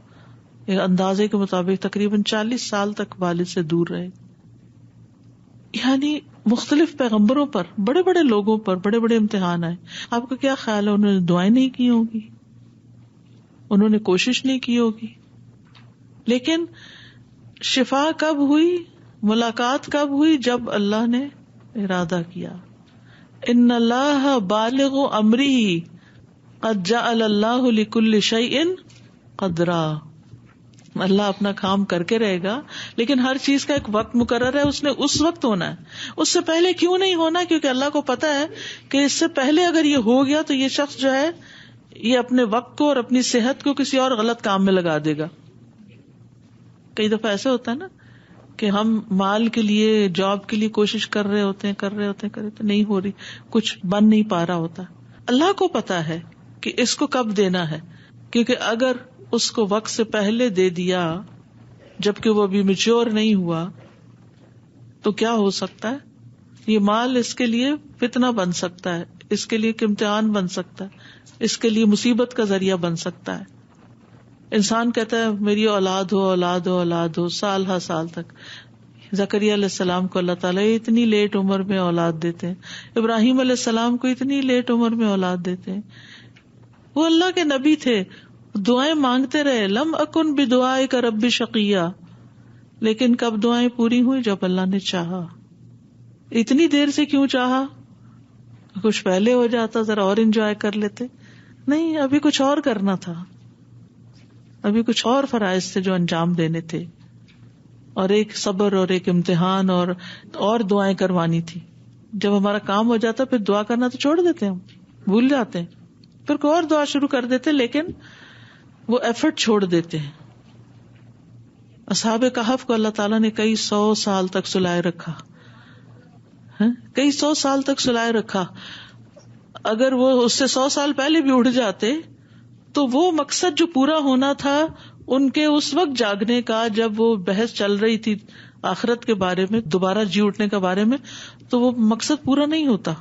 ایک اندازے کے مطابق تقریباً 40 سال تک والد سے دور رہے. یعنی مختلف پیغمبروں پر، بڑے بڑے لوگوں پر بڑے بڑے امتحان آئے. آپ کا کیا خیال ہے انہوں نے دعائیں نہیں کی ہوگی، انہوں نے کوشش نہیں کی ہوگی؟ لیکن شفا کب ہوئی، ملاقات کب ہوئی؟ جب اللہ نے ارادہ کیا. ان اللہ بالغ امرہ قد جعل اللہ لکل شیء قدرا. اللہ اپنا کام کر کے رہے گا، لیکن ہر چیز کا ایک وقت مقرر ہے، اس نے اس وقت ہونا ہے. اس سے پہلے کیوں نہیں ہونا؟ کیونکہ اللہ کو پتا ہے کہ اس سے پہلے اگر یہ ہو گیا تو یہ شخص جو ہے یہ اپنے وقت کو اور اپنی صحت کو کسی اور غلط کام میں لگا دے گا. کئی دفعہ ایسا ہوتا ہے نا کہ ہم مال کے لیے، جاب کے لیے کوشش کر رہے ہوتے ہیں، نہیں ہو رہی، کچھ بن نہیں پا رہا ہوتا. اللہ کو پتا ہے کہ اس کو کب دینا ہے، کیونکہ اگر اس کو وقت سے پہلے دے دیا جبکہ وہ ابھی میچور نہیں ہوا تو کیا ہو سکتا ہے؟ یہ مال اس کے لیے فتنہ بن سکتا ہے، اس کے لیے ایک امتحان بن سکتا ہے، اس کے لیے مصیبت کا ذریعہ بن سکتا ہے. انسان کہتا ہے میری اولاد ہو سال ہر سال تک. زکریا علیہ السلام کو اللہ تعالیٰ اتنی لیٹ عمر میں اولاد دیتے ہیں، ابراہیم علیہ السلام کو اتنی لیٹ عمر میں اولاد دیتے ہیں. وہ اللہ کے نبی تھے، دعائیں مانگتے رہے. لم اکن بدعائک رب شقیہ، لیکن کب دعائیں پوری ہوئی؟ جب اللہ نے چاہا. اتنی دیر سے کیوں چاہا؟ کچھ پہلے ہو جاتا، ذرا اور انجوائے کر لیتے. نہیں، ابھی کچھ اور کرنا تھا، ابھی کچھ اور فرائض تھے جو انجام دینے تھے، اور ایک صبر اور ایک امتحان اور دعائیں کروانی تھی. جب ہمارا کام ہو جاتا پھر دعا کرنا تو چھوڑ دیتے، ہم بھول جاتے ہیں، پھر کوئی اور دعا شروع کر دیتے، لیکن وہ ایفرٹ چھوڑ دیتے ہیں. اصحاب کہف کو اللہ تعالیٰ نے کئی 100 سال تک سلائے رکھا، کئی 100 سال تک سلائے رکھا. اگر وہ اس سے 100 سال پہلے بھی اٹھ جاتے تو وہ مقصد جو پورا ہونا تھا ان کے اس وقت جاگنے کا، جب وہ بحث چل رہی تھی آخرت کے بارے میں، دوبارہ جی اٹھنے کے بارے میں، تو وہ مقصد پورا نہیں ہوتا.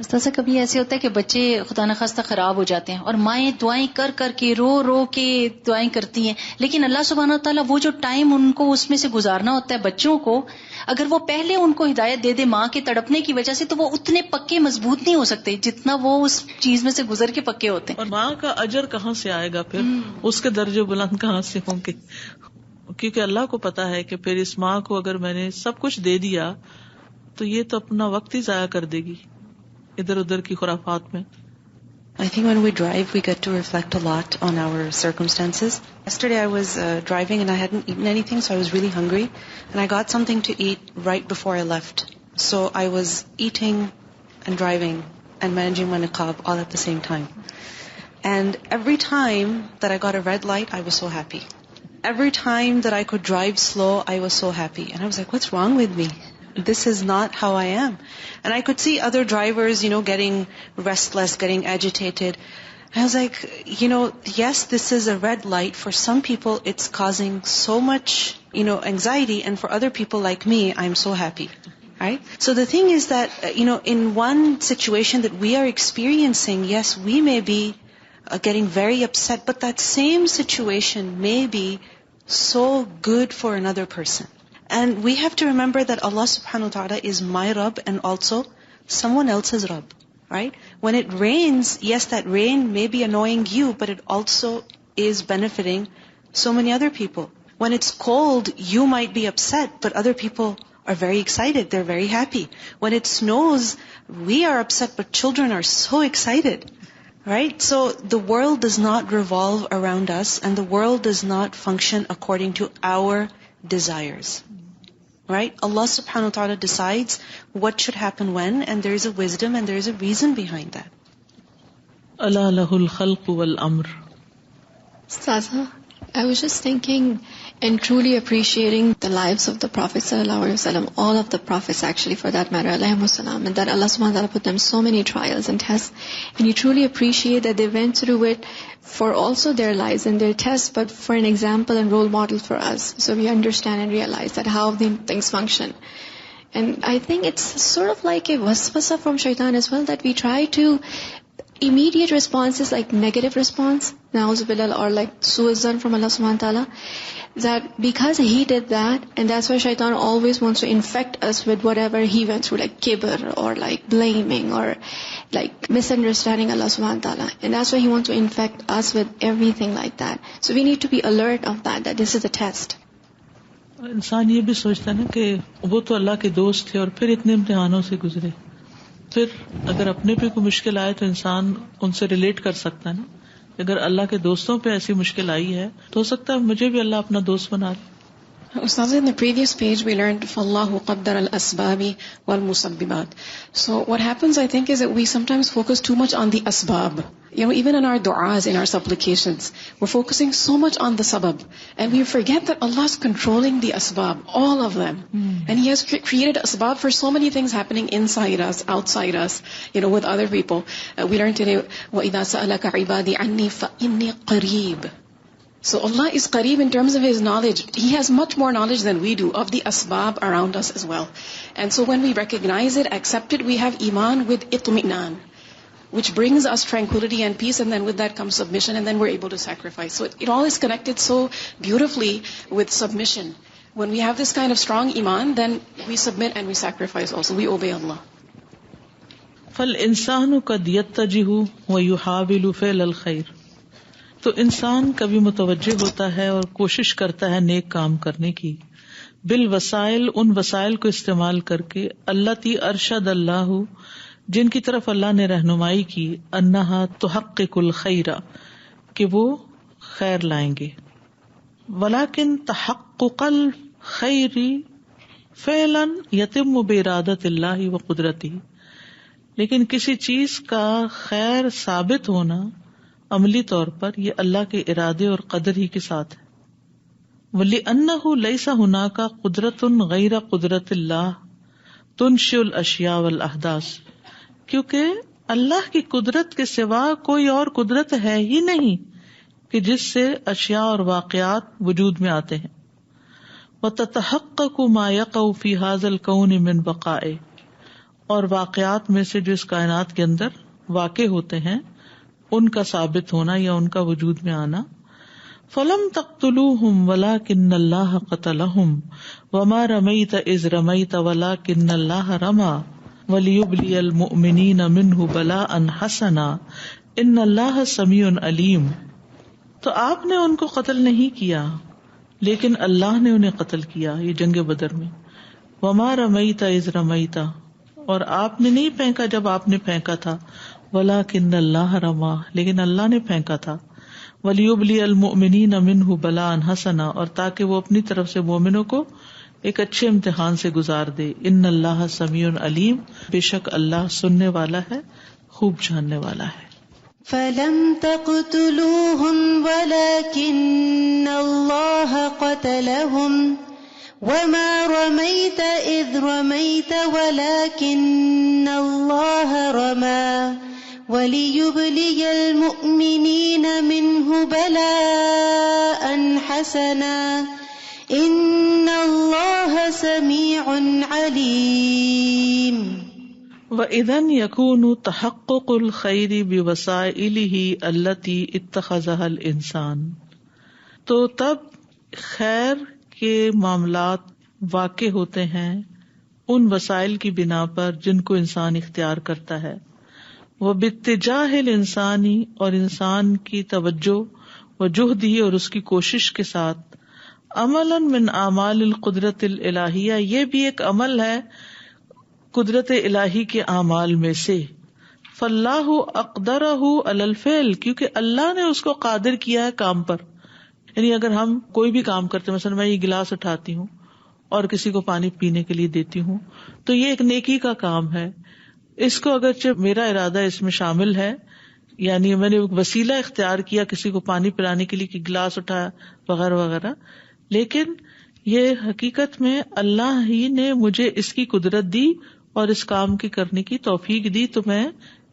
استاذہ کبھی ایسے ہوتا ہے کہ بچے خدا نخواستہ خراب ہو جاتے ہیں اور مائیں دعائیں کر کر کے رو کے دعائیں کرتی ہیں، لیکن اللہ سبحانہ وتعالیٰ وہ جو ٹائم ان کو اس میں سے گزارنا ہوتا ہے بچوں کو، اگر وہ پہلے ان کو ہدایت دے دے ماں کے تڑپنے کی وجہ سے، تو وہ اتنے پکے مضبوط نہیں ہو سکتے جتنا وہ اس چیز میں سے گزر کے پکے ہوتے ہیں. اور ماں کا اجر کہاں سے آئے گا پھر؟ اس کے درجے بلند کہاں سے ہوں گے؟ کیونکہ اللہ کو پتا ہے کہ پھر اس ماں کو اگر میں نے سب کچھ دے دیا تو یہ تو اپنا وقت ہی ضائع کر دے گی ادھر ادھر کی خرافات میں. I think when we drive, we get to reflect a lot on our circumstances. Yesterday I was driving and I hadn't eaten anything, so I was really hungry. And I got something to eat right before I left. So I was eating and driving and managing my niqab all at the same time. And every time that I got a red light, I was so happy. Every time that I could drive slow, I was so happy. And I was like, what's wrong with me? This is not how I am. And I could see other drivers, getting restless, getting agitated. I was like, yes, this is a red light. For some people, it's causing so much, anxiety. And for other people like me, I'm so happy. Right? So the thing is that, in one situation that we are experiencing, yes, we may be getting very upset, but that same situation may be so good for another person. And we have to remember that Allah subhanahu wa ta'ala is my Rabb and also someone else's Rabb, right? When it rains, yes, that rain may be annoying you, but it also is benefiting so many other people. When it's cold, you might be upset, but other people are very excited, they're very happy. When it snows, we are upset, but children are so excited, right? So the world does not revolve around us, and the world does not function according to our desires, right? Allah subhanahu wa ta'ala decides what should happen when, and there is a wisdom and there is a reason behind that. Ala lahul khalq wal amr. Ustaza, I was just thinking and truly appreciating the lives of the Prophet ﷺ, all of the prophets actually for that matter, alayhimussalam, and that Allah subhanahu wa ta'ala put them so many trials and tests, and you truly appreciate that they went through it for also their lives and their tests, but for an example and role model for us, so we understand and realize that how the things function. And I think it's sort of like a waswasa from shaitan as well, that we try to immediate responses like negative response, na'uzubillah, or like su'izan from Allah subhanahu wa ta'ala, that because he did that, and that's why shaitan always wants to infect us with whatever he went through, like kibr or like blaming or like misunderstanding Allah subhanahu wa ta'ala, and that's why he wants to infect us with everything like that. So we need to be alert of that this is a test. انسان یہ بھی سوچتا ہے نا کہ وہ تو اللہ کے دوست تھے اور پھر اتنے امتحانوں سے گزرے، پھر اگر اپنے پہ کوئی مشکل آئے تو انسان ان سے ریلیٹ کر سکتا ہے نا. اگر اللہ کے دوستوں پہ ایسی مشکل آئی ہے تو ہو سکتا ہے مجھے بھی اللہ اپنا دوست بنا لے. Ustaz, in the previous page we learned فَاللَّهُ قَدَّرَ الْأَسْبَابِ وَالْمُسَبِّبَاتِ. So what happens, I think, is that we sometimes focus too much on the asbab. Even in our du'as, in our supplications, we're focusing so much on the sabab. And we forget that Allah's controlling the asbab, all of them. And He has created asbab for so many things happening inside us, outside us, with other people. We learned today, وَإِذَا سَأَلَكَ عِبَادِي عَنِّي فَإِنِّي قَرِيبٌ. So Allah is qareeb in terms of His knowledge. He has much more knowledge than we do of the asbab around us as well. And so when we recognize it, accept it, we have iman with itmi'nan, which brings us tranquility and peace, and then with that comes submission, and then we're able to sacrifice. So it all is connected so beautifully with submission. When we have this kind of strong iman, then we submit and we sacrifice also. We obey Allah. فَالْإِنسَانُ قَدْ يَتَّجِهُ وَيُحَاوِلُ فِعْلَ الْخَيْرِ. تو انسان کبھی متوجہ ہوتا ہے اور کوشش کرتا ہے نیک کام کرنے کی، بالوسائل، ان وسائل کو استعمال کر کے، اللتی ارشد اللہ، جن کی طرف اللہ نے رہنمائی کی، انہا تحقق الخیر، کہ وہ خیر لائیں گے. ولیکن تحقق الخیر فعلا یتم بارادۃ اللہ وقدرتہ، لیکن کسی چیز کا خیر ثابت ہونا عملی طور پر یہ اللہ کے ارادے اور قدر ہی کے ساتھ ہے. وَلِأَنَّهُ لَيْسَ هُنَاكَ قُدْرَةٌ غَيْرَ قُدْرَةِ اللَّهِ تُنشِئُ الْأَشْيَاءَ وَالْأَحْدَاثَ، کیونکہ اللہ کی قدرت کے سوا کوئی اور قدرت ہے ہی نہیں کہ جس سے اشیاء اور واقعات وجود میں آتے ہیں. وَتَتَحَقَّقُ مَا يَقَعُ فِي هَذَا الْكَوْنِ مِنْ بَقَائِهِ، اور واقعات میں سے جو اس کائنات کے اندر واقع ہوتے ہیں ان کا ثابت ہونا یا ان کا وجود میں آنا. فَلَمْ تَقْتُلُوهُمْ وَلَكِنَّ اللَّهَ قَتَلَهُمْ وَمَا رَمَيْتَ إِذْ رَمَيْتَ وَلَكِنَّ اللَّهَ رَمَى وَلِيُبْلِيَ الْمُؤْمِنِينَ مِنْهُ بَلَاءً حَسَنًا إِنَّ اللَّهَ سَمِيعٌ عَلِيمٌ. تو آپ نے ان کو قتل نہیں کیا لیکن اللہ نے انہیں قتل کیا، یہ جنگ بدر میں. وَمَا رَمَيْتَ إِذْ رَمَيْتَ، اور آپ نے نہیں پھینکا جب آپ نے پھینکا تھا، وَلَكِنَّ اللَّهَ رَمَى، لیکن اللہ نے پھینکا تھا. وَلِيُبْلِيَ الْمُؤْمِنِينَ مِنْهُ بَلَاءً حَسَنًا، اور تاکہ وہ اپنی طرف سے مومنوں کو ایک اچھے امتحان سے گزار دے. إِنَّ اللَّهَ سَمِيعٌ عَلِيمٌ، بے شک اللہ سننے والا ہے، خوب جاننے والا ہے. فَلَمْ تَقْتُلُوهُمْ وَلَكِنَّ اللَّهَ قَتَلَهُمْ وَمَا رَمَيْتَ إِذْ رَمَيْتَ وَلَكِنَّ اللَّهَ رَمَى وَلِيُبْلِيَ الْمُؤْمِنِينَ مِنْهُ بَلَاءً حَسَنًا إِنَّ اللَّهَ سَمِيعٌ عَلِيمٌ. وَإِذَنْ يَكُونُ تَحَقُّقُ الْخَيْرِ بِوَسَائِلِهِ الَّتِي اتَّخَذَهَا الْإِنسَانُ، تو تب خیر کے معاملات واقع ہوتے ہیں ان وسائل کی بنا پر جن کو انسان اختیار کرتا ہے. وَبِاتِّجَاهِ الْإِنسَانِ، اور انسان کی توجہ وجہدی اور اس کی کوشش کے ساتھ، عملاً من اعمال القدرت الالہیہ، یہ بھی ایک عمل ہے قدرت الہی کے اعمال میں سے. فاللہ اقدرہ علی الفعل، کیونکہ اللہ نے اس کو قادر کیا ہے کام پر. یعنی اگر ہم کوئی بھی کام کرتے ہیں، مثلا میں یہ گلاس اٹھاتی ہوں اور کسی کو پانی پینے کے لیے دیتی ہوں، تو یہ ایک نیکی کا کام ہے. اس کو اگرچہ میرا ارادہ اس میں شامل ہے، یعنی میں نے وسیلہ اختیار کیا کسی کو پانی پلانے کے لیے کہ گلاس اٹھایا وغیرہ وغیرہ، لیکن یہ حقیقت میں اللہ ہی نے مجھے اس کی قدرت دی اور اس کام کی کرنے کی توفیق دی، تو میں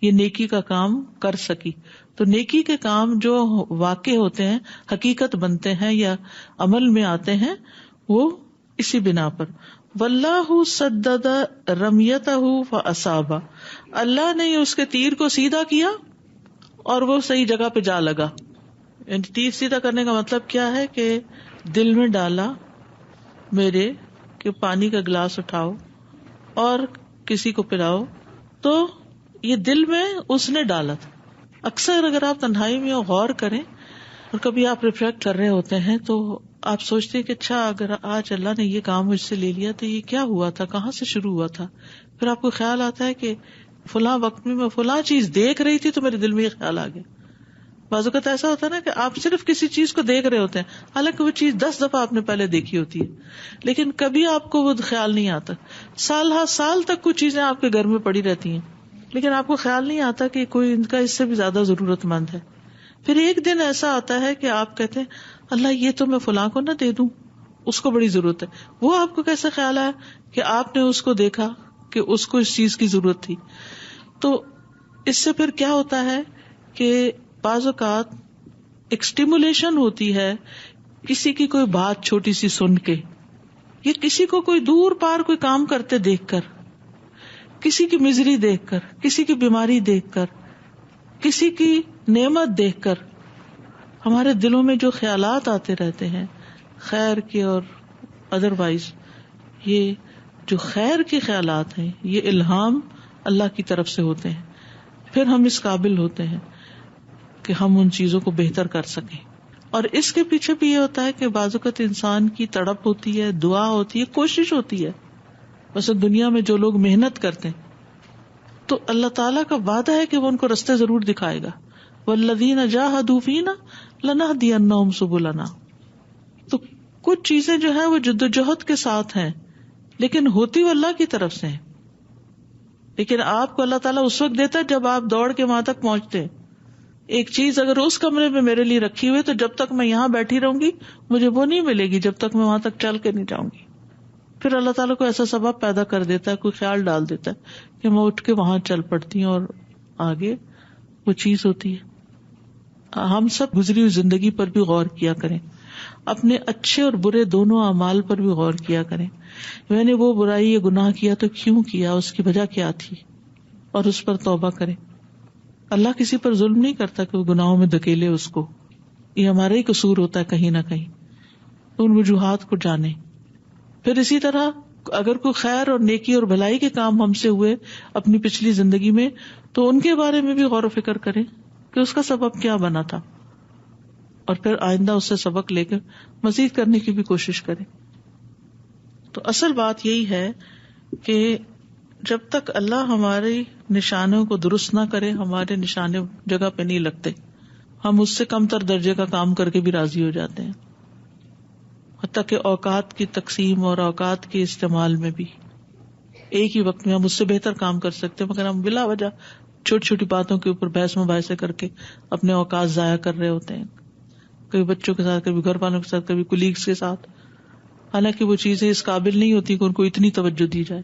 یہ نیکی کا کام کر سکی. تو نیکی کے کام جو واقع ہوتے ہیں، حقیقت بنتے ہیں یا عمل میں آتے ہیں، وہ اسی بنا پر. واللہ سدد رمیتہ فاصاب، اللہ نے اس کے تیر کو سیدھا کیا اور وہ صحیح جگہ پہ جا لگا. یعنی تیر سیدھا کرنے کا مطلب کیا ہے کہ دل میں ڈالا میرے کہ پانی کا گلاس اٹھاؤ اور کسی کو پلاؤ، تو یہ دل میں اس نے ڈالا تھا. اکثر اگر آپ تنہائی میں غور کریں اور کبھی آپ ریفلیکٹ کر رہے ہوتے ہیں تو آپ سوچتے ہیں کہ اچھا اگر آج اللہ نے یہ کام مجھ سے لے لیا تو یہ کیا ہوا تھا، کہاں سے شروع ہوا تھا. پھر آپ کو خیال آتا ہے کہ فلاں وقت میں فلاں چیز دیکھ رہی تھی تو میرے دل میں یہ خیال آ گیا. بعض اوقات ایسا ہوتا ہے نا کہ آپ صرف کسی چیز کو دیکھ رہے ہوتے ہیں، حالانکہ وہ چیز 10 دفعہ آپ نے پہلے دیکھی ہوتی ہے، لیکن کبھی آپ کو وہ خیال نہیں آتا. سال ہر سال تک کچھ چیزیں آپ کے گھر میں پڑی رہتی ہیں، لیکن آپ کو خیال نہیں آتا کہ کوئی ان کا اس سے بھی زیادہ ضرورت مند ہے. پھر ایک دن ایسا آتا ہے کہ آپ کہتے ہیں اللہ یہ تو میں فلاں کو نہ دے دوں، اس کو بڑی ضرورت ہے. وہ آپ کو کیسے خیال آیا کہ آپ نے اس کو دیکھا کہ اس کو اس چیز کی ضرورت تھی. تو اس سے پھر کیا ہوتا ہے کہ بعض اوقات ایک اسٹیمولیشن ہوتی ہے کسی کی کوئی بات چھوٹی سی سن کے، یا کسی کو کوئی دور پار کوئی کام کرتے دیکھ کر، کسی کی مزری دیکھ کر، کسی کی بیماری دیکھ کر، کسی کی نعمت دیکھ کر ہمارے دلوں میں جو خیالات آتے رہتے ہیں خیر کے اور ادروائز، یہ جو خیر کے خیالات ہیں یہ الہام اللہ کی طرف سے ہوتے ہیں. پھر ہم اس قابل ہوتے ہیں کہ ہم ان چیزوں کو بہتر کر سکیں. اور اس کے پیچھے بھی یہ ہوتا ہے کہ بعض اوقات انسان کی تڑپ ہوتی ہے، دعا ہوتی ہے، کوشش ہوتی ہے. ویسے دنیا میں جو لوگ محنت کرتے ہیں تو اللہ تعالیٰ کا وعدہ ہے کہ وہ ان کو رستے ضرور دکھائے گا. والذین جاہدوا فینا لنہدینہم سبلنا. تو کچھ چیزیں جو ہیں وہ جدوجہد کے ساتھ ہیں، لیکن ہوتی وہ اللہ کی طرف سے ہیں. لیکن آپ کو اللہ تعالیٰ اس وقت دیتا ہے جب آپ دوڑ کے وہاں تک پہنچتے ہیں. ایک چیز اگر اس کمرے میں میرے لیے رکھی ہوئی تو جب تک میں یہاں بیٹھی رہوں گی مجھے وہ نہیں ملے گی جب تک میں وہاں تک چل کے نہیں جاؤں گی. پھر اللہ تعالیٰ کو ایسا سبب پیدا کر دیتا ہے، کوئی خیال ڈال دیتا ہے کہ میں اٹھ کے وہاں چل پڑتی ہوں اور آگے وہ چیز ہوتی ہے. ہم سب گزری ہوئی زندگی پر بھی غور کیا کریں، اپنے اچھے اور برے دونوں اعمال پر بھی غور کیا کریں. میں نے وہ برائی یا گناہ کیا تو کیوں کیا، اس کی وجہ کیا تھی، اور اس پر توبہ کریں. اللہ کسی پر ظلم نہیں کرتا کہ وہ گناہوں میں دھکیلے اس کو، یہ ہمارا ہی قصور ہوتا ہے کہیں نہ کہیں. ان وجوہات کو جانیں. پھر اسی طرح اگر کوئی خیر اور نیکی اور بھلائی کے کام ہم سے ہوئے اپنی پچھلی زندگی میں تو ان کے بارے میں بھی غور و فکر کریں کہ اس کا سبب کیا بنا تھا، اور پھر آئندہ اس سے سبق لے کر مزید کرنے کی بھی کوشش کریں. تو اصل بات یہی ہے کہ جب تک اللہ ہماری نشانوں کو درست نہ کرے ہمارے نشانے جگہ پہ نہیں لگتے. ہم اس سے کم تر درجے کا کام کر کے بھی راضی ہو جاتے ہیں. حتیٰ کہ اوقات کی تقسیم اور اوقات کے استعمال میں بھی ایک ہی وقت میں ہم اس سے بہتر کام کر سکتے ہیں، مگر ہم بلا وجہ چھوٹی چھوٹی باتوں کے اوپر بحث مباحثے کر کے اپنے اوقات ضائع کر رہے ہوتے ہیں، کبھی بچوں کے ساتھ، کبھی گھر والوں کے ساتھ، کبھی کولیگز کے ساتھ، حالانکہ وہ چیزیں اس قابل نہیں ہوتی کہ ان کو اتنی توجہ دی جائے.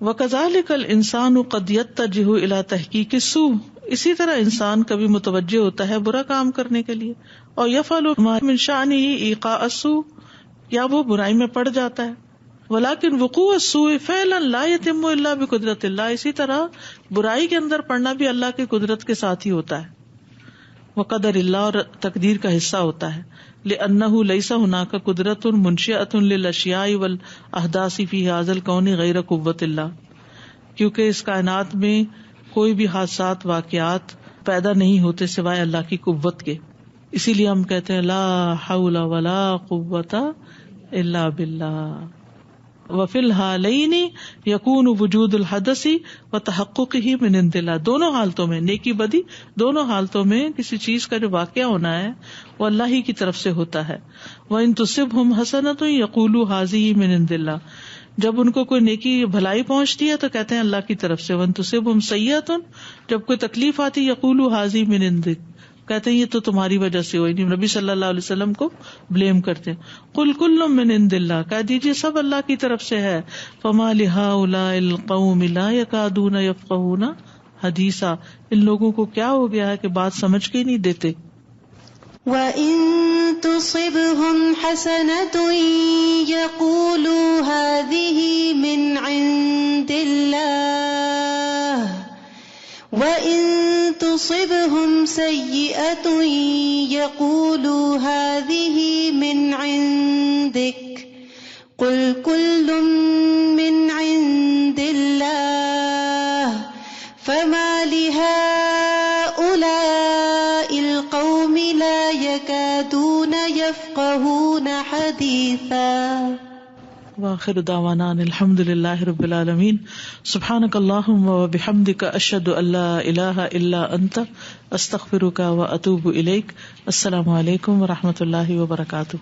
وَكَذَلِكَ الْإِنسَانُ قَدْ يَتَّجِهُ إِلَى تَحْقِيقِ السُّوءِ، اسی طرح انسان کبھی متوجہ ہوتا ہے برا کام کرنے کے لیے، اور يَفْعَلُ مَا مِن شَأْنِهِ إِيقَاءَ السُّوءِ، یا وہ برائی میں پڑ جاتا ہے. ولیکن وقوع السوء فعلا لا یتم الا بقدرت اللہ، اسی طرح برائی کے اندر پڑنا بھی اللہ کی قدرت کے ساتھ ہی ہوتا ہے، وقدر اللہ، اور تقدیر کا حصہ ہوتا ہے، لأنه ليس هناك قدرة منشئة للأشياء والأحداث في هذا الكون غیر قوت اللہ، کیونکہ اس کائنات میں کوئی بھی حادثات واقعات پیدا نہیں ہوتے سوائے اللہ کی قوت کے، اسی لیے ہم کہتے ہیں لا حول ولا قوت الا باللہ۔ وفی الحالین یکون وجود الحدث وتحققہ من عند اللہ، دونوں حالتوں میں، نیکی بدی دونوں حالتوں میں کسی چیز کا جو واقعہ ہونا ہے وہ اللہ ہی کی طرف سے ہوتا ہے۔ وَإِن تُصِبْهُمْ حَسَنَةٌ يَقُولُوا هَٰذِهِ مِنْ عِندِ اللَّهِ، جب ان کو کوئی نیکی بھلائی پہنچتی ہے تو کہتے ہیں اللہ کی طرف سے۔ وَإِن تُصِبْهُمْ سَيِّئَةٌ، جب کوئی تکلیف آتی ہے يَقُولُوا هَٰذِهِ مِنْ عِندِكَ، کہتے ہیں یہ تو تمہاری وجہ سے ہوئی، نہیں، نبی صلی اللہ علیہ وسلم کو بلیم کرتے ہیں۔ قل کل من عند اللہ، کہہ دیجیے سب اللہ کی طرف سے ہے۔ فما لہؤلاء القوم لا يكادون يفقهون حدیثا، ان لوگوں کو کیا ہو گیا ہے کہ بات سمجھ کے ہی نہیں دیتے۔ وَإِن تُصِبْهُمْ حَسَنَةٌ يَقُولُوا هَٰذِهِ مِنْ عِندِ اللَّهِ وَإِن تُصِبْهُمْ سَيِّئَةٌ يَقُولُوا هَٰذِهِ مِنْ عِندِكَ قُلْ كُلٌّ مِّنْ عِندِ اللَّهِ فَمَا لِهَٰؤُلَاءِ الْقَوْمِ لَا يَكَادُونَ يَفْقَهُونَ حَدِيثًا۔ وآخر دعوانا الحمد للہ رب العالمین۔ سبحانک اللہم وبحمدک، اشہد ان لا الہ الا انت، استغفرک واتوب الیک۔ السلام علیکم ورحمۃ اللہ وبرکاتہ۔